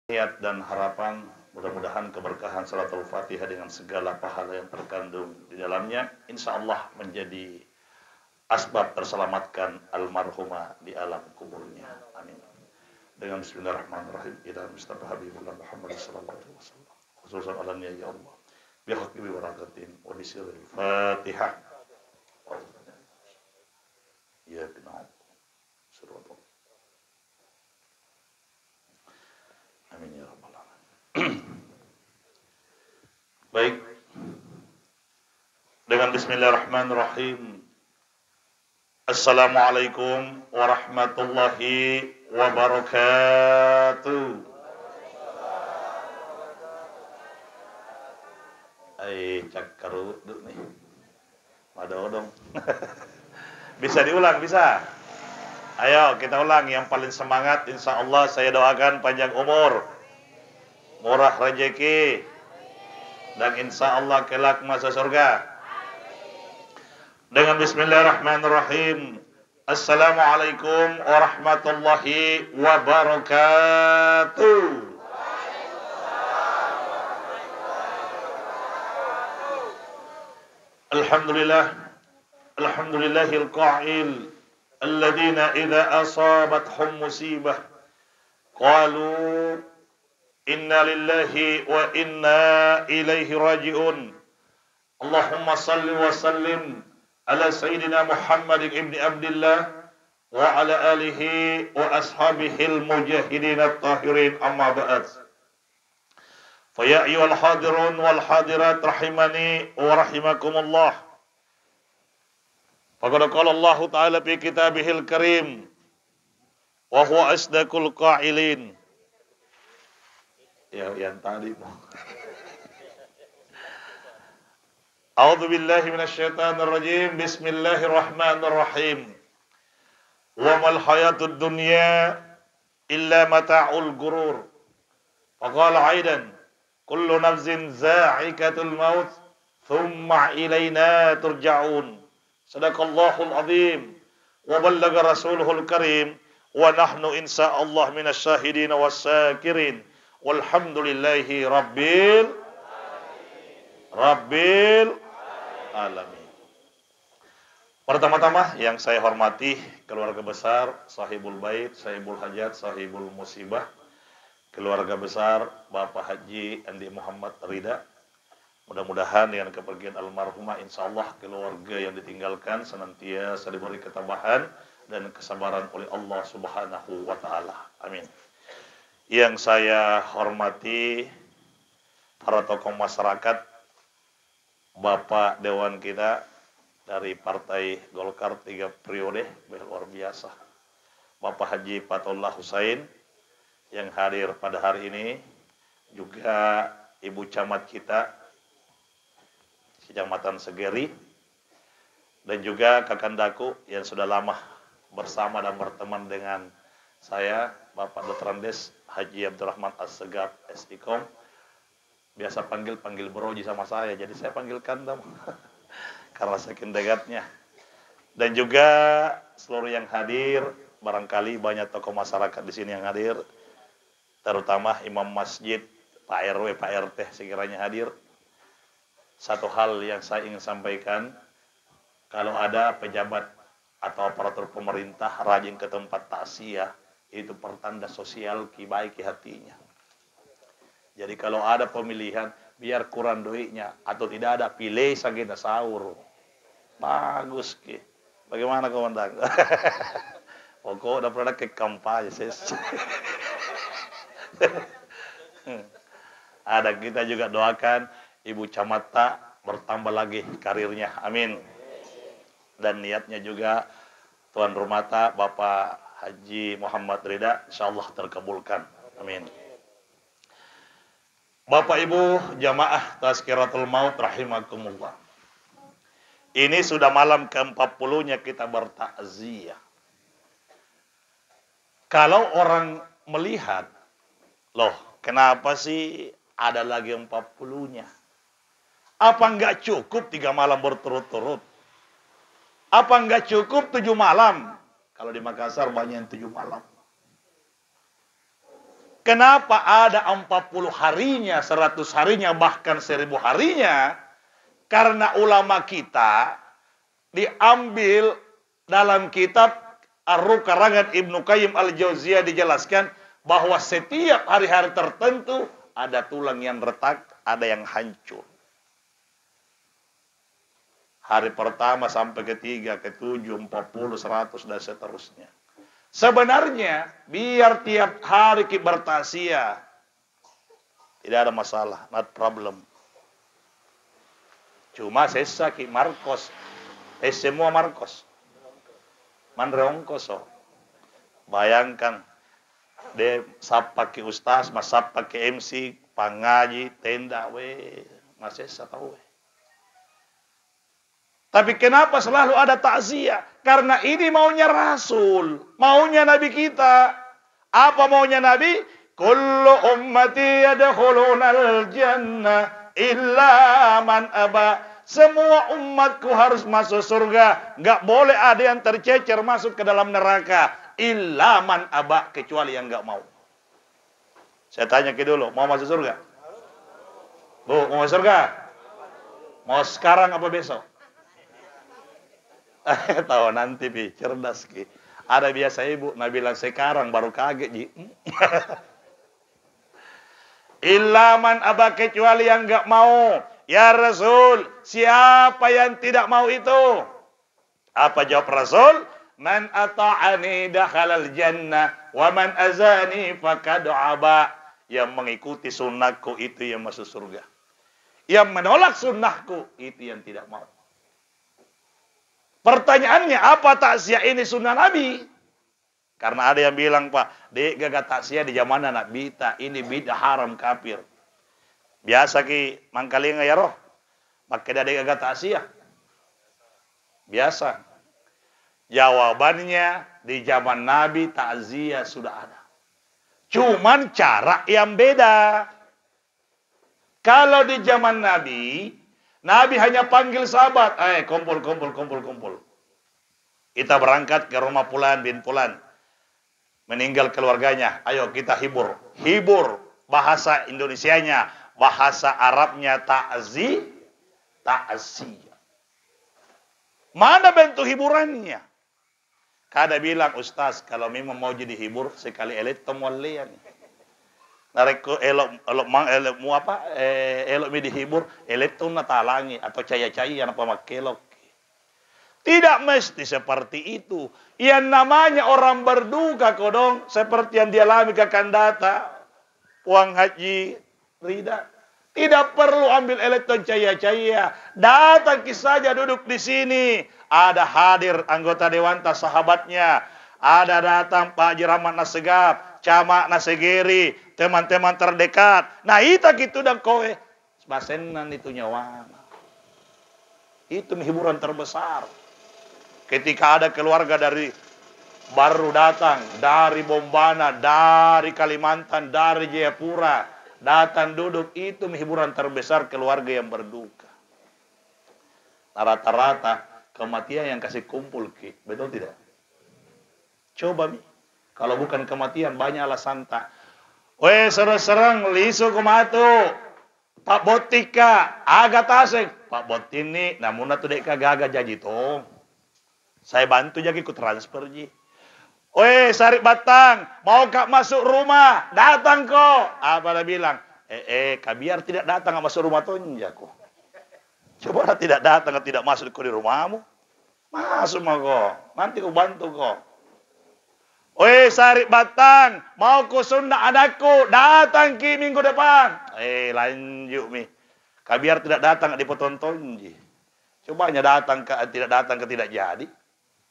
Niat dan harapan mudah-mudahan keberkahan salatul fatihah dengan segala pahala yang terkandung di dalamnya insya Allah menjadi asbab terselamatkan almarhumah di alam kuburnya. Amin. Dengan bismillahirrahmanirrahim ila Mustafa Habibullah Muhammad sallallahu alaihi wasallam khususan alannya ya Allah bihaqqi wa barakatin wa bisiril fatihah ya kenal surah. Amin ya rabbal alamin. Baik. Dengan bismillahirrahmanirrahim. Assalamualaikum warahmatullahi wabarakatuh. Cakaru nih. Madodong. Bisa diulang, bisa? Ayo kita ulang, yang paling semangat insya Allah saya doakan panjang umur, murah rezeki, dan insya Allah kelak masuk surga. Dengan bismillahirrahmanirrahim. Assalamualaikum warahmatullahi wabarakatuh. Alhamdulillah. Alhamdulillahil qa'il alladzina idza asabathum musibah qalu inna lillahi wa inna ilaihi raji'un. Allahumma salli wa sallim ala sayyidina Muhammad ibn Abdullah wa ala alihi wa ashabihil mujahidin at-tahirin amma ba'd. Fa ya ayyuhal hadirun wal hadirat rahimani wa rahimakumullah. Faqad qala Allah Ta'ala fi kitabihil karim wa huwa asdaqul qa'ilin. Ya yang tadi. A'udzu billahi minasy syaithanir rajim. Bismillahirrahmanirrahim. Wa mal hayatud dunya illa mata'ul gurur. Faqala aidan kullu nafsin za'iqatul maut thumma ilaina turja'un. Sadaqallahul azim wa ballaga rasuluhul karim wa nahnu insyaallah minasy syahidin was syakirin walhamdulillahi rabbil alamin. Pertama-tama yang saya hormati keluarga besar sahibul bait, sahibul hajat, sahibul musibah, keluarga besar Bapak Haji Andi Muhammad Rida. Mudah-mudahan dengan kepergian almarhumah insyaallah keluarga yang ditinggalkan senantiasa diberi ketabahan dan kesabaran oleh Allah Subhanahu wa taala. Amin. Yang saya hormati para tokoh masyarakat, Bapak Dewan kita dari Partai Golkar 3 periode, luar biasa. Bapak Haji Fatullah Husain yang hadir pada hari ini, juga Ibu Camat kita Kecamatan Segeri, dan juga Kakandaku yang sudah lama bersama dan berteman dengan saya, Bapak Dr. Andes Haji Abdurrahman As-Segaf SIKOM. Biasa panggil Broji sama saya, jadi saya panggil Kandam karena saking dekatnya. Dan juga seluruh yang hadir, barangkali banyak tokoh masyarakat di sini yang hadir, terutama imam masjid, Pak RW, Pak RT sekiranya hadir. Satu hal yang saya ingin sampaikan, kalau ada pejabat atau aparatur pemerintah rajin ke tempat takziah, itu pertanda sosial baik hatinya. Jadi kalau ada pemilihan, biar kurang duitnya atau tidak ada, pilih sagena sahur. Bagus ki. Bagaimana komandan? Pokok udah pernah ke kampanye. Ada, kita juga doakan Ibu Camata bertambah lagi karirnya, amin. Dan niatnya juga Tuan Rumata Bapak Haji Muhammad Rida insyaallah terkabulkan, amin. Bapak Ibu jamaah Tazkiratul Maut rahimakumullah. Ini sudah malam ke-40-nya kita bertakziah. Kalau orang melihat, loh kenapa sih ada lagi 40-nya? Apa enggak cukup 3 malam berturut-turut? Apa enggak cukup 7 malam? Kalau di Makassar banyak yang 7 malam. Kenapa ada 40 harinya, 100 harinya, bahkan 1000 harinya? Karena ulama kita diambil dalam kitab Ar-Ruh karangan Ibnu Qayyim Al-Jauziyah dijelaskan bahwa setiap hari-hari tertentu ada tulang yang retak, ada yang hancur. Hari pertama sampai ketiga, ketujuh, 40, 100 dan seterusnya. Sebenarnya biar tiap hari kita bertasya, tidak ada masalah, not problem. Cuma sesa ki Marcos, semua Marcos, manreongkoso. Bayangkan, de sapa ki ustaz, mas sapa ki MC, pangaji, tenda, mas sesa tahu. Tapi kenapa selalu ada takziah? Karena ini maunya Rasul, maunya Nabi kita. Apa maunya Nabi? Kullu ummati yadkhulunal jannah illa man aba. Semua umatku harus masuk surga. Enggak boleh ada yang tercecer masuk ke dalam neraka. Illa man aba, kecuali yang enggak mau. Saya tanya ke dulu, mau masuk surga? Bu, mau masuk surga? Mau sekarang apa besok? Tahu nanti Bi, cerdas Ki. Ada biasa ibu, Nabi bilang sekarang baru kaget Ji. Ilaman aba, kecuali yang enggak mau. Ya Rasul, siapa yang tidak mau itu? Apa jawab Rasul? Man ata'ani dakhalal jannah wa man azani faqad aba. Yang mengikuti sunnahku itu yang masuk surga. Yang menolak sunnahku itu yang tidak mau. Pertanyaannya, apa takziah ini sunnah Nabi? Karena ada yang bilang, Pak, dek gagak takziah di zaman anak bita, ini bid'ah haram kafir. Biasa ki mangkalinga ya roh, pakai dek gagak takziah. Biasa. Jawabannya, di zaman Nabi takziah sudah ada. Cuman cara yang beda. Kalau di zaman Nabi, Nabi hanya panggil sahabat, kumpul. Kita berangkat ke rumah Fulan bin Fulan. Meninggal keluarganya, ayo kita hibur. Hibur, bahasa Indonesianya, bahasa Arabnya ta'ziyah. Mana bentuk hiburannya? Kada bilang, Ustaz, kalau memang mau jadi hibur, sekali elit temuan lian. Nareko elok mi dihibur elektron natalangi atau caya-caya yang apa makelok. Tidak mesti seperti itu. Yang namanya orang berduka kodong seperti yang dialami Kakang Data, Puang Haji Rida. Tidak perlu ambil elektron caya-caya. Datang saja duduk di sini. Ada hadir anggota Dewan Tas sahabatnya. Ada datang Pak Haji Rahmat Nasegap, Camak Nasegeri, teman-teman terdekat. Nah, itu gitu dan kowe. Basenan itu nyawa. Itu hiburan terbesar. Ketika ada keluarga dari baru datang, dari Bombana, dari Kalimantan, dari Jayapura, datang duduk, itu hiburan terbesar keluarga yang berduka. Rata-rata kematian yang kasih kumpul, Ki. Betul tidak? Coba Mi, kalau bukan kematian banyak alasan tak. Serang lisu kumatu. Pak Botika agak tasik. Pak Bot ini namun atu dek kagak jadi toh. Saya bantu jadi ikut transfer ji. Sari Batang, mau kak masuk rumah, datang kok. Apa dia bilang? Biar tidak datang masuk rumah tonja kok. Coba tidak datang, tidak masuk di rumahmu. Masuk mah kok. Nanti aku bantu kok. Sari Batang, mau ku Sunda anakku, datang Ki minggu depan. Lanjut Mi. Biar tidak datang dipotonton ji. Coba hanya datang ke tidak jadi.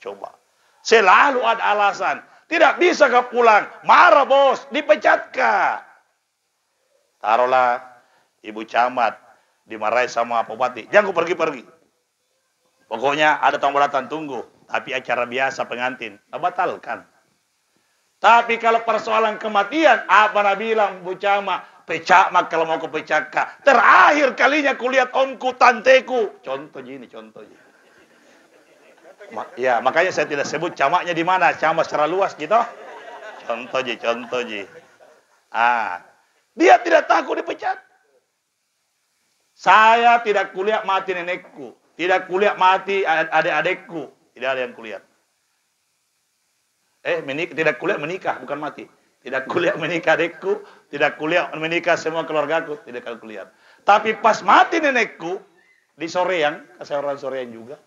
Coba. Selalu ada alasan. Tidak bisa ke pulang. Marah bos, dipecat kah? Taruhlah Ibu Camat dimarahi sama Bupati. Jangan pergi-pergi. Pokoknya ada tamu datang tunggu. Tapi acara biasa pengantin. Batalkan. Tapi kalau persoalan kematian, apa Nabi bilang, Bu Cama, pecak mak kalau mau ke pecak kak. Terakhir kalinya kulihat omku, tanteku. Contoh ini. Ya, makanya saya tidak sebut camaknya di mana. Camak secara luas gitu. Contoh ji. Dia tidak takut dipecat. Saya tidak kuliah mati nenekku, tidak kuliah mati adik-adikku, tidak ada yang kuliah. Tidak kuliah menikah, bukan mati. Tidak kuliah menikah adikku, tidak kuliah menikah semua keluargaku, tidak kuliah. Tapi pas mati nenekku di Soreang, saya orang Soreang juga.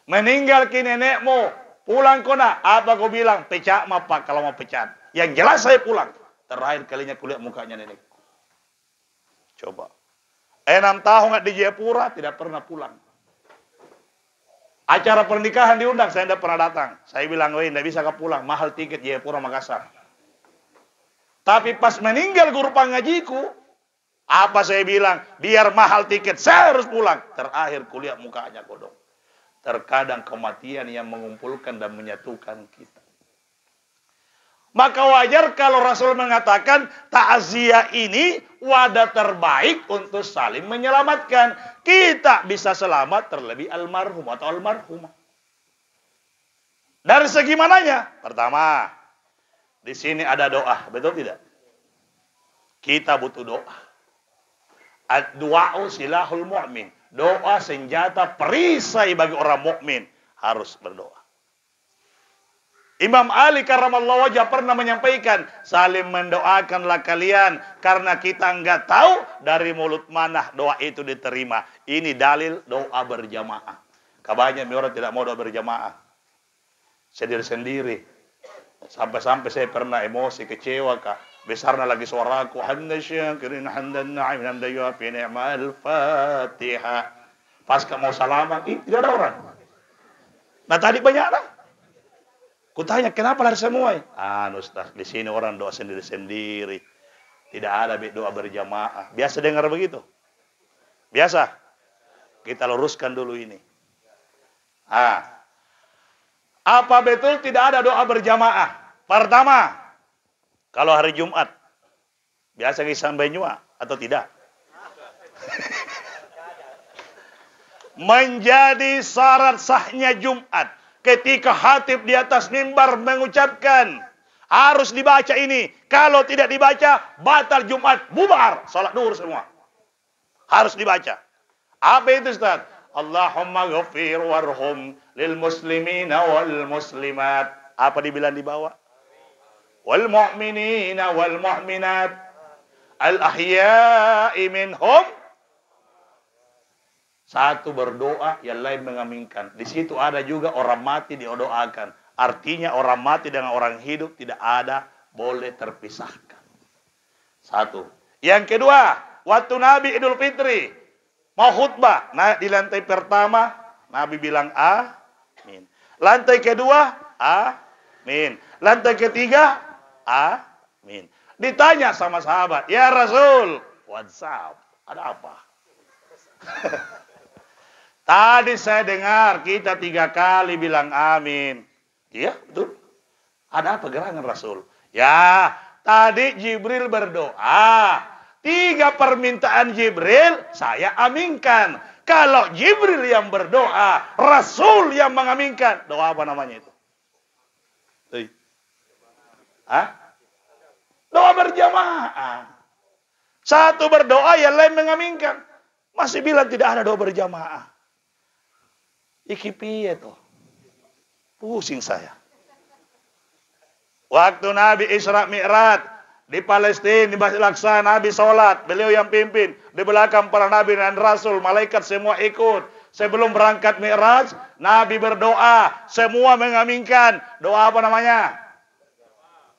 Meninggal ki nenekmu, pulang kona. Apa kau bilang? Pecat mah pak kalau mau pecat. Yang jelas saya pulang. Terakhir kalinya kuliah mukanya nenekku. Coba. 6 tahun di Jayapura tidak pernah pulang. Acara pernikahan diundang, saya tidak pernah datang. Saya bilang, weh, tidak bisa pulang, mahal tiket Jayapura Makassar. Tapi pas meninggal guru pengajiku, apa saya bilang? Biar mahal tiket, saya harus pulang. Terakhir kuliah mukanya kodok. Terkadang kematian yang mengumpulkan dan menyatukan kita. Maka wajar kalau Rasul mengatakan takziah ini wadah terbaik untuk saling menyelamatkan. Kita bisa selamat terlebih almarhum atau almarhumah. Dari segi mananya? Pertama, di sini ada doa, betul tidak? Kita butuh doa. Ad-du'a'u silahul mu'min. Doa senjata perisai bagi orang mukmin, harus berdoa. Imam Ali karramallahu wajhah pernah menyampaikan, saling mendoakanlah kalian karena kita enggak tahu dari mulut mana doa itu diterima. Ini dalil doa berjamaah. Kebanyakan orang tidak mau doa berjamaah. Sendiri-sendiri. Sampai-sampai saya pernah emosi, kecewa kak. Besarnya lagi suaraku, hamdan syakirin hamdan na'im hamdan yuafi ni'mal Fatihah. Pas mau salaman, tidak ada orang. Nah tadi banyak lah. Kutanya kenapa lari semua? Ustaz, di sini orang doa sendiri-sendiri. Tidak ada doa berjamaah. Biasa dengar begitu? Biasa? Kita luruskan dulu ini. Apa betul tidak ada doa berjamaah? Pertama, kalau hari Jumat, biasa sampai nyua atau tidak? Menjadi syarat sahnya Jumat. Ketika khatib di atas mimbar mengucapkan, harus dibaca ini. Kalau tidak dibaca, batal Jumat, bubar. Salat duhur semua. Harus dibaca. Apa itu Ustaz? Allahumma ghafir warhum lil muslimina wal muslimat. Apa dibilang di bawah? Wal mu'minina wal mu'minat. Al ahya'i minhum. Satu berdoa, yang lain mengaminkan. Di situ ada juga orang mati didoakan. Artinya orang mati dengan orang hidup tidak ada, boleh terpisahkan. Satu. Yang kedua, waktu Nabi Idul Fitri mau khutbah, nah di lantai pertama Nabi bilang amin. Lantai kedua amin. Lantai ketiga amin. Ditanya sama sahabat, ya Rasul, WhatsApp, ada apa? Tadi saya dengar kita 3 kali bilang amin. Iya, betul. Ada apa gerangan Rasul? Ya, tadi Jibril berdoa. 3 permintaan Jibril saya aminkan. Kalau Jibril yang berdoa, Rasul yang mengaminkan. Doa apa namanya itu? Doa berjamaah. Satu berdoa, yang lain mengaminkan. Masih bilang tidak ada doa berjamaah. Iki piye toh? Pusing saya. Waktu Nabi Isra Mi'raj di Palestina, di Masjid Al-Aqsa, Nabi sholat, beliau yang pimpin. Di belakang para Nabi dan Rasul, malaikat semua ikut. Sebelum berangkat Mi'raj, Nabi berdoa, semua mengaminkan. Doa apa namanya?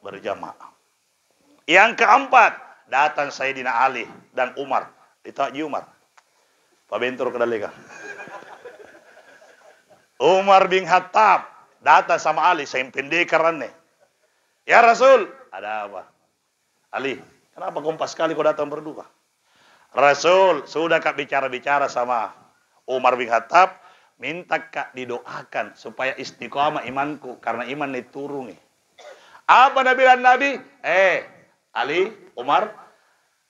Berjamaah. Yang keempat, datang Sayyidina Ali dan Umar. Ditanya Umar. Pak Bentur kedalika. Umar bin Khattab datang sama Ali, saya pendekarannya. Ya Rasul, ada apa? Ali, kenapa kompas sekali kau datang berdua? Rasul, sudah kak bicara-bicara sama Umar bin Khattab, minta kak didoakan supaya istiqamah imanku, karena iman dituruni. Apa bilang Nabi? Ali, Umar,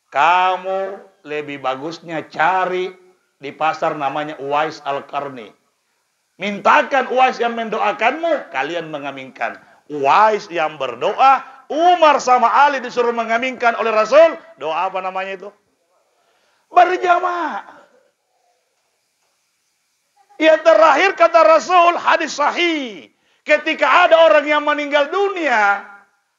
kamu lebih bagusnya cari di pasar namanya Uwais Al-Qarni. Mintakan Uwais yang mendoakanmu, kalian mengaminkan. Uwais yang berdoa, Umar sama Ali disuruh mengaminkan oleh Rasul. Doa apa namanya itu? Berjamaah. Yang terakhir kata Rasul, hadis sahih. Ketika ada orang yang meninggal dunia,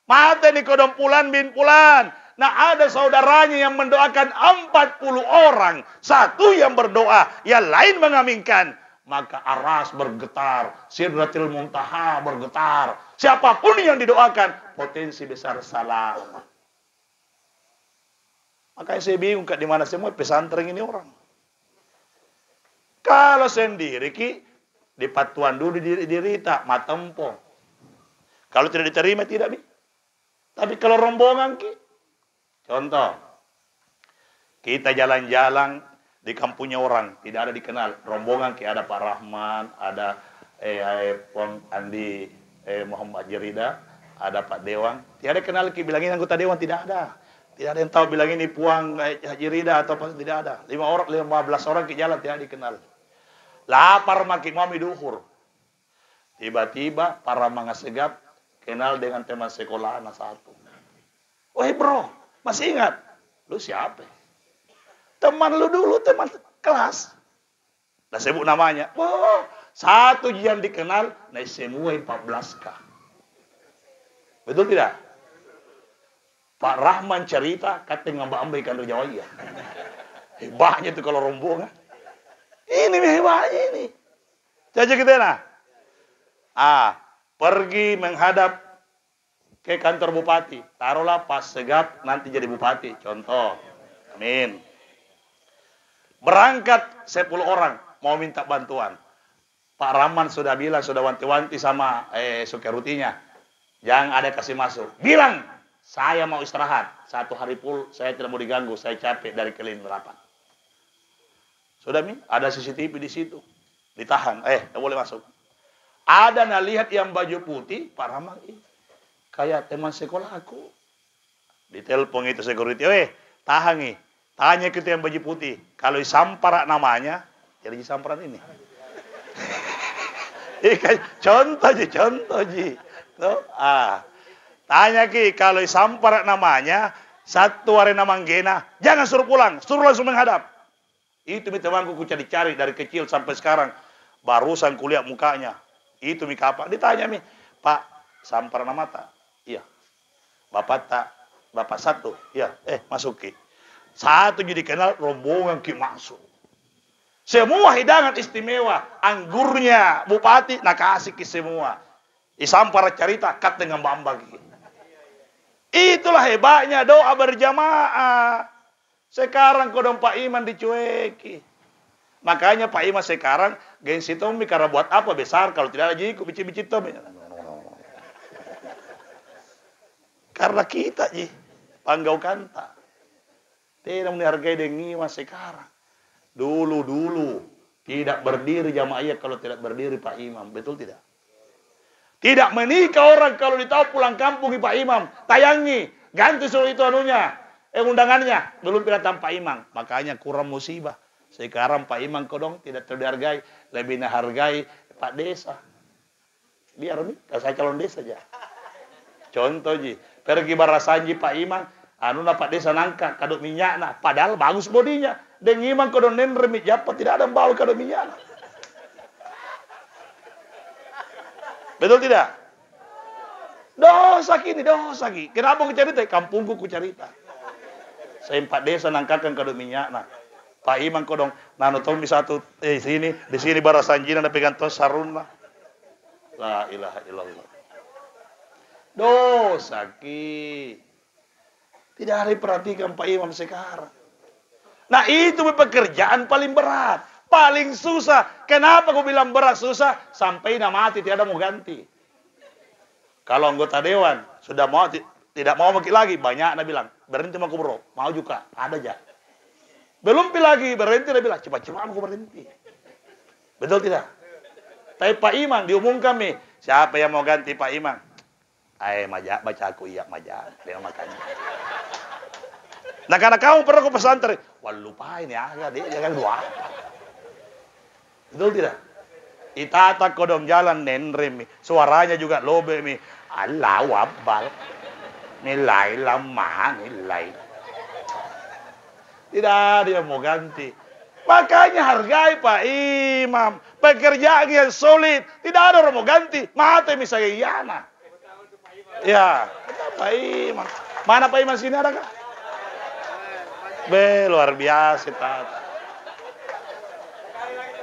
mati di kodong Fulan bin Fulan. Nah ada saudaranya yang mendoakan 40 orang. Satu yang berdoa, yang lain mengaminkan. Maka aras bergetar, Sidratil Muntaha bergetar. Siapapun yang didoakan, potensi besar salah. Makanya saya bingung di mana semua pesantren ini orang. Kalau sendiri ki dipatuan dulu dirita matempo. Kalau tidak diterima tidak bi. Tapi kalau rombongan ki, contoh, kita jalan-jalan di kampungnya orang, tidak ada dikenal. Rombongan ki ada Pak Rahman, ada Pong Andi Muhammad Jerida, ada Pak Dewan. Tidak ada kenal ki bilangin anggota Dewan, tidak ada. Tidak ada yang tahu bilang ini Puang Haji Rida atau apa, tidak ada. 15 orang ki jalan tidak dikenal. Lapar makin mami duhur. Tiba-tiba para mangasegap kenal dengan teman sekolah anak satu. Woi bro, masih ingat? Lu siapa? Teman lu dulu, teman kelas. Nah sebut namanya. Oh, satu yang dikenal, nah semua 14K. Betul tidak? Pak Rahman cerita, kata ngambak-ambak ikan Jawa iya. Hebatnya tuh kalau rombongan. Ini hebatnya ini. Jadi kita nah. Pergi menghadap ke kantor bupati. Taruhlah Pak Segap nanti jadi bupati. Contoh. Amin. Berangkat 10 orang mau minta bantuan. Pak Rahman sudah bilang, sudah wanti-wanti sama security-nya. Jangan ada kasih masuk. Bilang, saya mau istirahat. 1 hari full, saya tidak mau diganggu. Saya capek dari keliling rapat. Sudah mi, ada CCTV di situ. Ditahan, tidak boleh masuk. Ada lihat yang baju putih, Pak Rahman. Kayak teman sekolah aku. Ditelepon itu security, tahan nih. Tanya ke yang baju putih. Kalau sampar namanya, jadi samparan ini. Contoh ji. Tanya ki, kalau sampar namanya, satu hari nama Gena, jangan suruh pulang, suruh langsung menghadap. Itu mi temanku ku cari-cari dari kecil sampai sekarang. Barusan kuliah mukanya. Itu mi kapan? Ditanya mi, Pak, sampar nama tak? Iya. Bapak tak? Bapak satu? Iya. Masuk ki. Satu jadi kenal rombongan ki masuk. Semua hidangan istimewa. Anggurnya bupati nak kasih ki semua. Isampar cerita kat dengan bambang ki. Itulah hebatnya doa berjamaah. Sekarang kodong Pak Iman dicueki. Makanya Pak Iman sekarang gengsi Tommy karena buat apa besar kalau tidak ada jiku bici-bici Tommy. Karena kita ji panggau kanta. Tidak menghargai dengan sekarang. Dulu tidak berdiri jamaah kalau tidak berdiri Pak Imam, betul tidak? Tidak menikah orang kalau ditahu pulang kampung Pak Imam, tayangi, ganti suruh itu anunya. Undangannya belum pernah tanpa imam, makanya kurang musibah. Sekarang Pak Imam kodong tidak terhargai, lebih menghargai Pak Desa. Biar nih, saya calon desa aja. Contoh ji, pergi barasanji Pak Imam, Pak Desa nangka kaduk minyak nah, padahal bagus bodinya. Dan Imam kodong nenremit japa tidak ada bau kaduk minyak. Betul tidak? Dosa kini, dosa ki. Kenapa ku cerita? Kampungku ku cerita. Saya 4 desa nangkakan kaduk minyak nah. Pak Imam kodong nano tombi satu di sini barasanjina na pegang tos sarun lah. La ilaha illallah. Dosa ki. Tidak ada perhatikan Pak Imam sekarang. Nah itu pekerjaan paling berat, paling susah. Kenapa aku bilang berat susah? Sampai mati tidak ada mau ganti. Kalau anggota dewan sudah mau tidak mau lagi, banyak bilang berhenti mau bro, mau juga ada aja. Belum lagi berhenti dia bilang cepat-cepat aku berhenti. Betul tidak? Tapi Pak Imam diumumkan nih, siapa yang mau ganti Pak Imam? Majak baca aku iya majak, dia makanya. Nah karena kamu pernah ke pesantren, wah lupain ya, dia jangan dua. Betul tidak? Itata kodong jalan nenrem, suaranya juga lobe mi, Allah wabal. Nilai lama, nilai. Tidak ada yang mau ganti. Makanya hargai Pak Imam. Pekerjaan yang solid. Tidak ada orang mau ganti. Mati misalnya Iyana. Ya, Pak Imam. Mana Pak Imam sini ada kah? Luar biasa.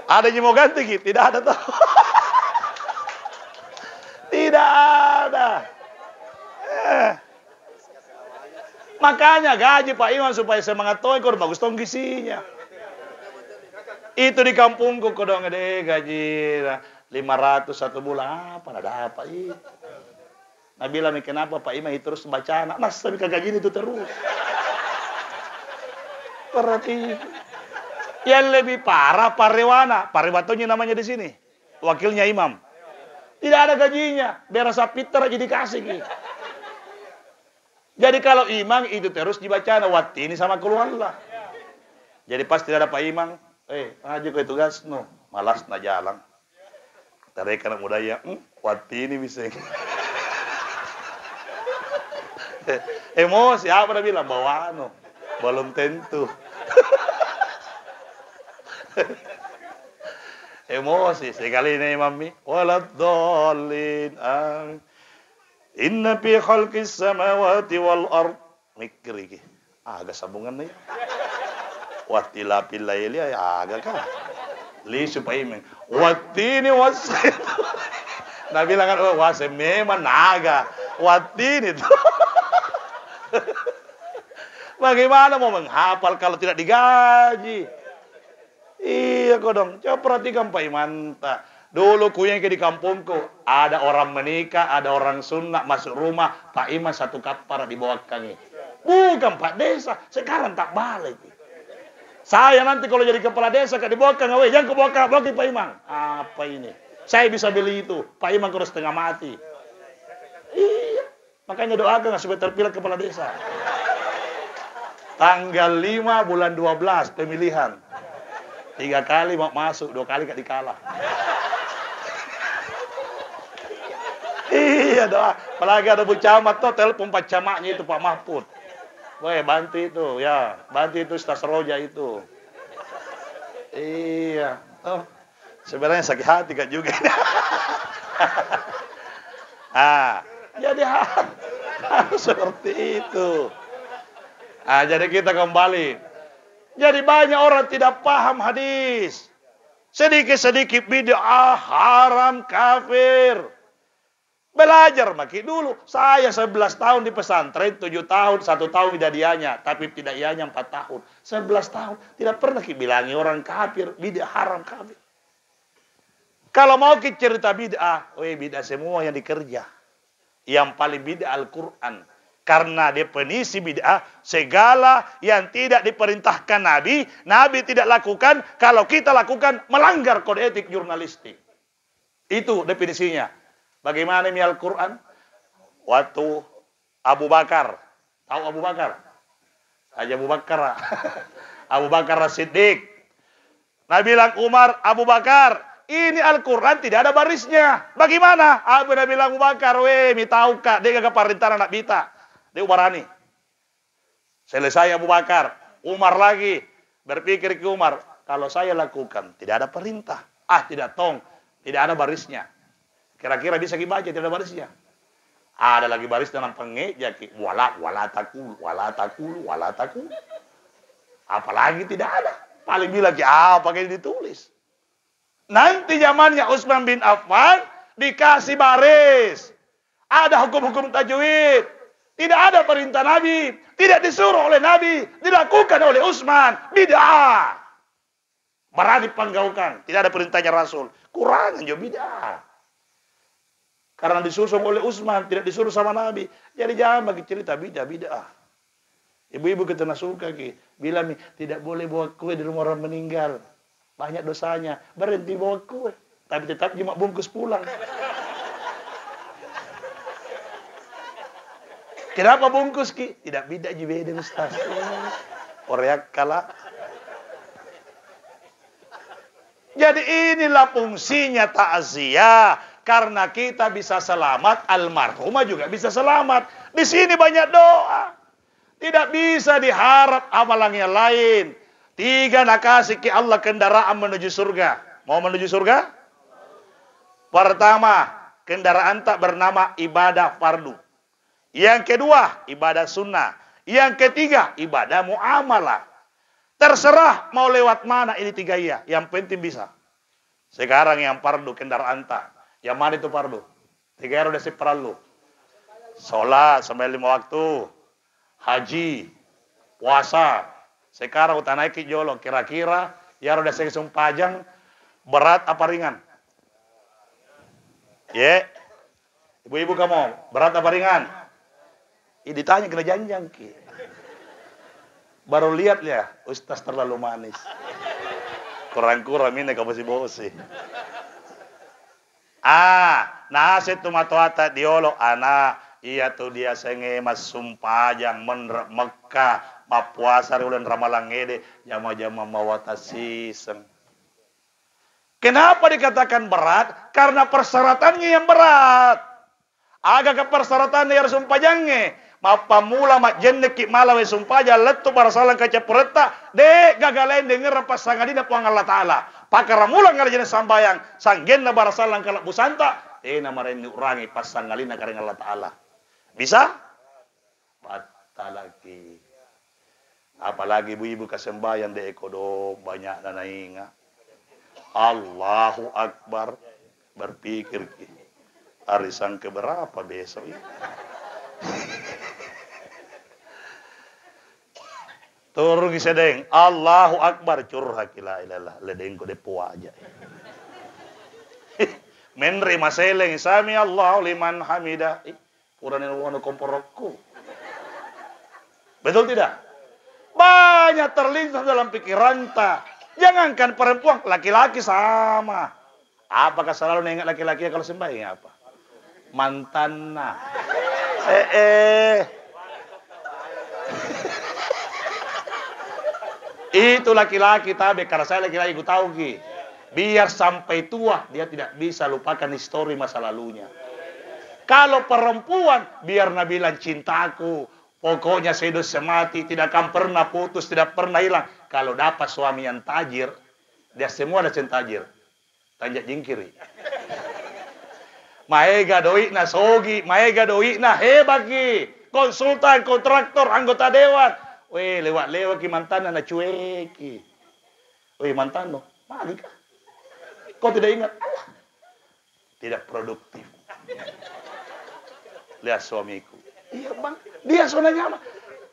Ada yang mau ganti gitu? Tidak ada tuh. Tidak ada. Makanya gaji Pak Imam supaya semangat toy kor bagus tong gisinya. Itu di kampungku kodong deh gaji 500 satu bulan apa ada apa itu. Nah bilang kenapa Pak Imam itu terus baca anak mas tapi kagak gini itu terus. Berarti yang lebih parah Parewana, Parewatonya namanya di sini, wakilnya Imam. Tidak ada gajinya, berasa Peter aja dikasih gitu. Jadi kalau imam itu terus dibaca wati ini sama keluarlah. Jadi pas tidak ada Pak Imam, aja ke tugas no, malas na jalan. Tarik anak muda ya, wati ini bisa. Emosi apa dah bilang bawa no, belum tentu. Emosi sekali ini mami, waladhdallin. Inna fi khalqis samawati wal ard mikir iki. Agak sambungan nih. Watilapil laili agak kan. Li supaya men. Watini wasit. Nah bilang kan wase memang naga. Watini itu. Bagaimana mau menghafal kalau tidak digaji? Iya kok dong. Coba perhatikan Pak Imanta. Dulu kuyang ke di kampungku, ada orang menikah, ada orang sunat masuk rumah, Pak Imam satu kapar di bawah kaki. Bukan Pak Desa, sekarang tak balik. Saya nanti kalau jadi kepala desa di bawah kaki, jangan ke bawah kaki Pak Imam. Apa ini? Saya bisa beli itu, Pak Imam harus setengah mati. Iya, makanya doakan supaya terpilih kepala desa. Tanggal 5 bulan 12 pemilihan. 3 kali mau masuk, 2 kali gak dikalah. Iya doa. Apalagi ada Bu Camat tuh telepon Pak Camatnya itu Pak Mahfud. Woi bantu itu ya, bantu itu Ustaz Roja itu. Iya. Oh, sebenarnya sakit hati kan juga. Jadi harus seperti itu. Jadi kita kembali. Jadi banyak orang tidak paham hadis. Sedikit-sedikit bid'ah, haram, kafir. Belajar makin dulu. Saya 11 tahun di pesantren, 7 tahun, 1 tahun tidak dianya. Tapi tidak ianya 4 tahun. 11 tahun. Tidak pernah bilangi orang kafir, bid'ah haram kafir. Kalau mau kita cerita bid'ah, bid'ah semua yang dikerja. Yang paling bid'ah Al-Quran. Karena definisi bid'ah, segala yang tidak diperintahkan Nabi, Nabi tidak lakukan. Kalau kita lakukan, melanggar kode etik jurnalistik. Itu definisinya. Bagaimana ini Al-Quran? Waktu Abu Bakar. Tahu Abu Bakar? Aja Abu Bakar. Abu Bakar As-Siddiq. Nabi bilang Umar, Abu Bakar, ini Al-Quran tidak ada barisnya. Bagaimana? Abu bilang Abu Bakar, mi tahu kak, dia gak perintahan anak bita. Dia umarani. Selesai Abu Bakar. Umar lagi. Berpikir ke Umar, kalau saya lakukan, tidak ada perintah. Tidak tong. Tidak ada barisnya. Kira-kira bisa dibaca tidak ada barisnya. Ada lagi baris dalam pengeja wala takul. Apalagi tidak ada. Paling bilang apa yang ditulis. Nanti zamannya Utsman bin Affan dikasih baris. Ada hukum-hukum tajwid. Tidak ada perintah Nabi, tidak disuruh oleh Nabi, dilakukan oleh Utsman. Bid'ah. Berani panggaukan, tidak ada perintahnya Rasul. Kurang aja bid'ah. Karena disusun oleh Utsman, tidak disuruh sama Nabi. Jadi jangan bagi cerita bid'ah. Ibu-ibu kita suka bilang tidak boleh bawa kue di rumah orang meninggal. Banyak dosanya. Berhenti bawa kue, tapi tetap cuma bungkus pulang. Kenapa bungkus Tidak bid'ah beda Ustaz. Koreak kalah. Jadi inilah fungsinya takziah. Karena kita bisa selamat, almarhumah juga bisa selamat. Di sini banyak doa. Tidak bisa diharap amalan yang lain. 3 nak kasih ke Allah kendaraan menuju surga. Mau menuju surga? Pertama, kendaraan tak bernama ibadah fardu. Yang kedua, ibadah sunnah. Yang ketiga, ibadah muamalah. Terserah mau lewat mana ini 3 iya. Yang penting bisa. Sekarang yang fardu kendaraan tak. Yang mana itu fardu? 3 udah perlu. Sholat sampai 5 waktu. Haji. Puasa. Sekarang udah naik ke jolo. Kira-kira ya udah sengsung pajang. Berat apa ringan? Ya. Ibu-ibu kamu, berat apa ringan? Ditanya kena janjang ki. Baru lihat ya, ustaz terlalu manis. Kurang-kurang ini kamu bosi. Nasi tumatuata diolo anak. Iya tuh dia senge mas sumpajang menrep Mekah. Mapuasa ulan ramalang ede. Jama-jama mawatasisen. Kenapa dikatakan berat? Karena persyaratannya yang berat. Agak ke persyaratannya harus sumpajangnya. Mapamula mak jenne ki malawe sumpaja letu barasalang kaca pureta de gagalain denger pas sangadina puang Allah taala. Pakara mulang ngala jenis sambayang sanggenna barasalang kalak busanta nama reni urangi pas sangalina kareng Allah taala. Bisa? Batalaki. Apalagi ibu-ibu kasembayan de ekodo banyak nanainga. Allahu Akbar. Berpikir arisan keberapa besok ya? Turun sedeng Allahu Akbar curhak la ilaha ledeng ko de puaja. Menri maseleng sami Allahu liman hamida. Urane wono komporokku. Betul tidak? Banyak terlintas dalam pikiran ta. Jangankan perempuan, laki-laki sama. Apakah selalu nengok laki-laki kalau sembahyang apa? Mantanna. Itu laki-laki tabe, karena saya laki-laki gue tahu ki. Biar sampai tua dia tidak bisa lupakan histori masa lalunya. Kalau perempuan biar Nabi bilang cintaku, pokoknya sehidup semati, tidak akan pernah putus, tidak pernah hilang. Kalau dapat suami yang tajir, dia semua ada tajir. Tanjak jingkiri. Maega doi na sogi, maega doi na hebagi. Konsultan, kontraktor, anggota dewan. Weh, lewat-lewat ki mantan na cueki. Weh, mantan lo, mari kah? Kau tidak ingat? Allah. Tidak produktif. Lihat suamiku. Iya bang, dia sonanya apa?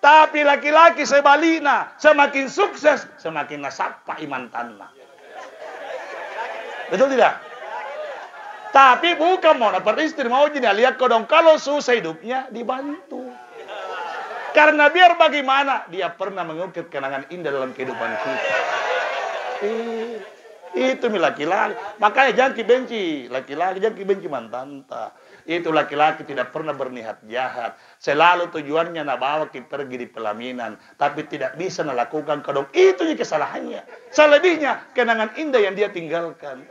Tapi laki-laki sebaliknya, semakin sukses, semakin nasapa iman tanah. Betul tidak? Tapi bukan mau dapat istri, mau jadi lihat kodong. Kalau susah hidupnya, dibantu. Karena biar bagaimana, dia pernah mengukir kenangan indah dalam kehidupan kita. Itu laki-laki. Makanya jangan benci laki-laki, jangan benci mantan. Itu laki-laki tidak pernah berniat jahat. Selalu tujuannya nak bawa kita pergi di pelaminan, tapi tidak bisa melakukan kodong. Itu kesalahannya. Selebihnya kenangan indah yang dia tinggalkan.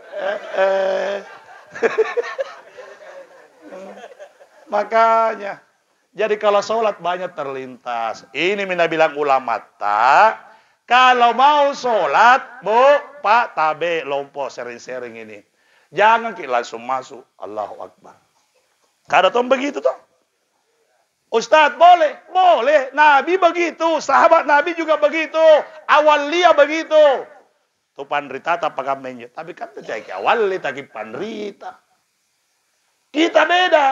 Makanya, jadi kalau sholat banyak terlintas. Ini mina bilang ulama tak. Kalau mau sholat, bu, pak, tabe, lompo, sering-sering ini. Jangan kita langsung masuk. Allahu Akbar. Kada tuh begitu tuh. Ustadz boleh, boleh. Nabi begitu, sahabat Nabi juga begitu. Awalia begitu. Tuh pandrita tak pakai. Tapi kan tidak awali tapi pandrita. Kita beda.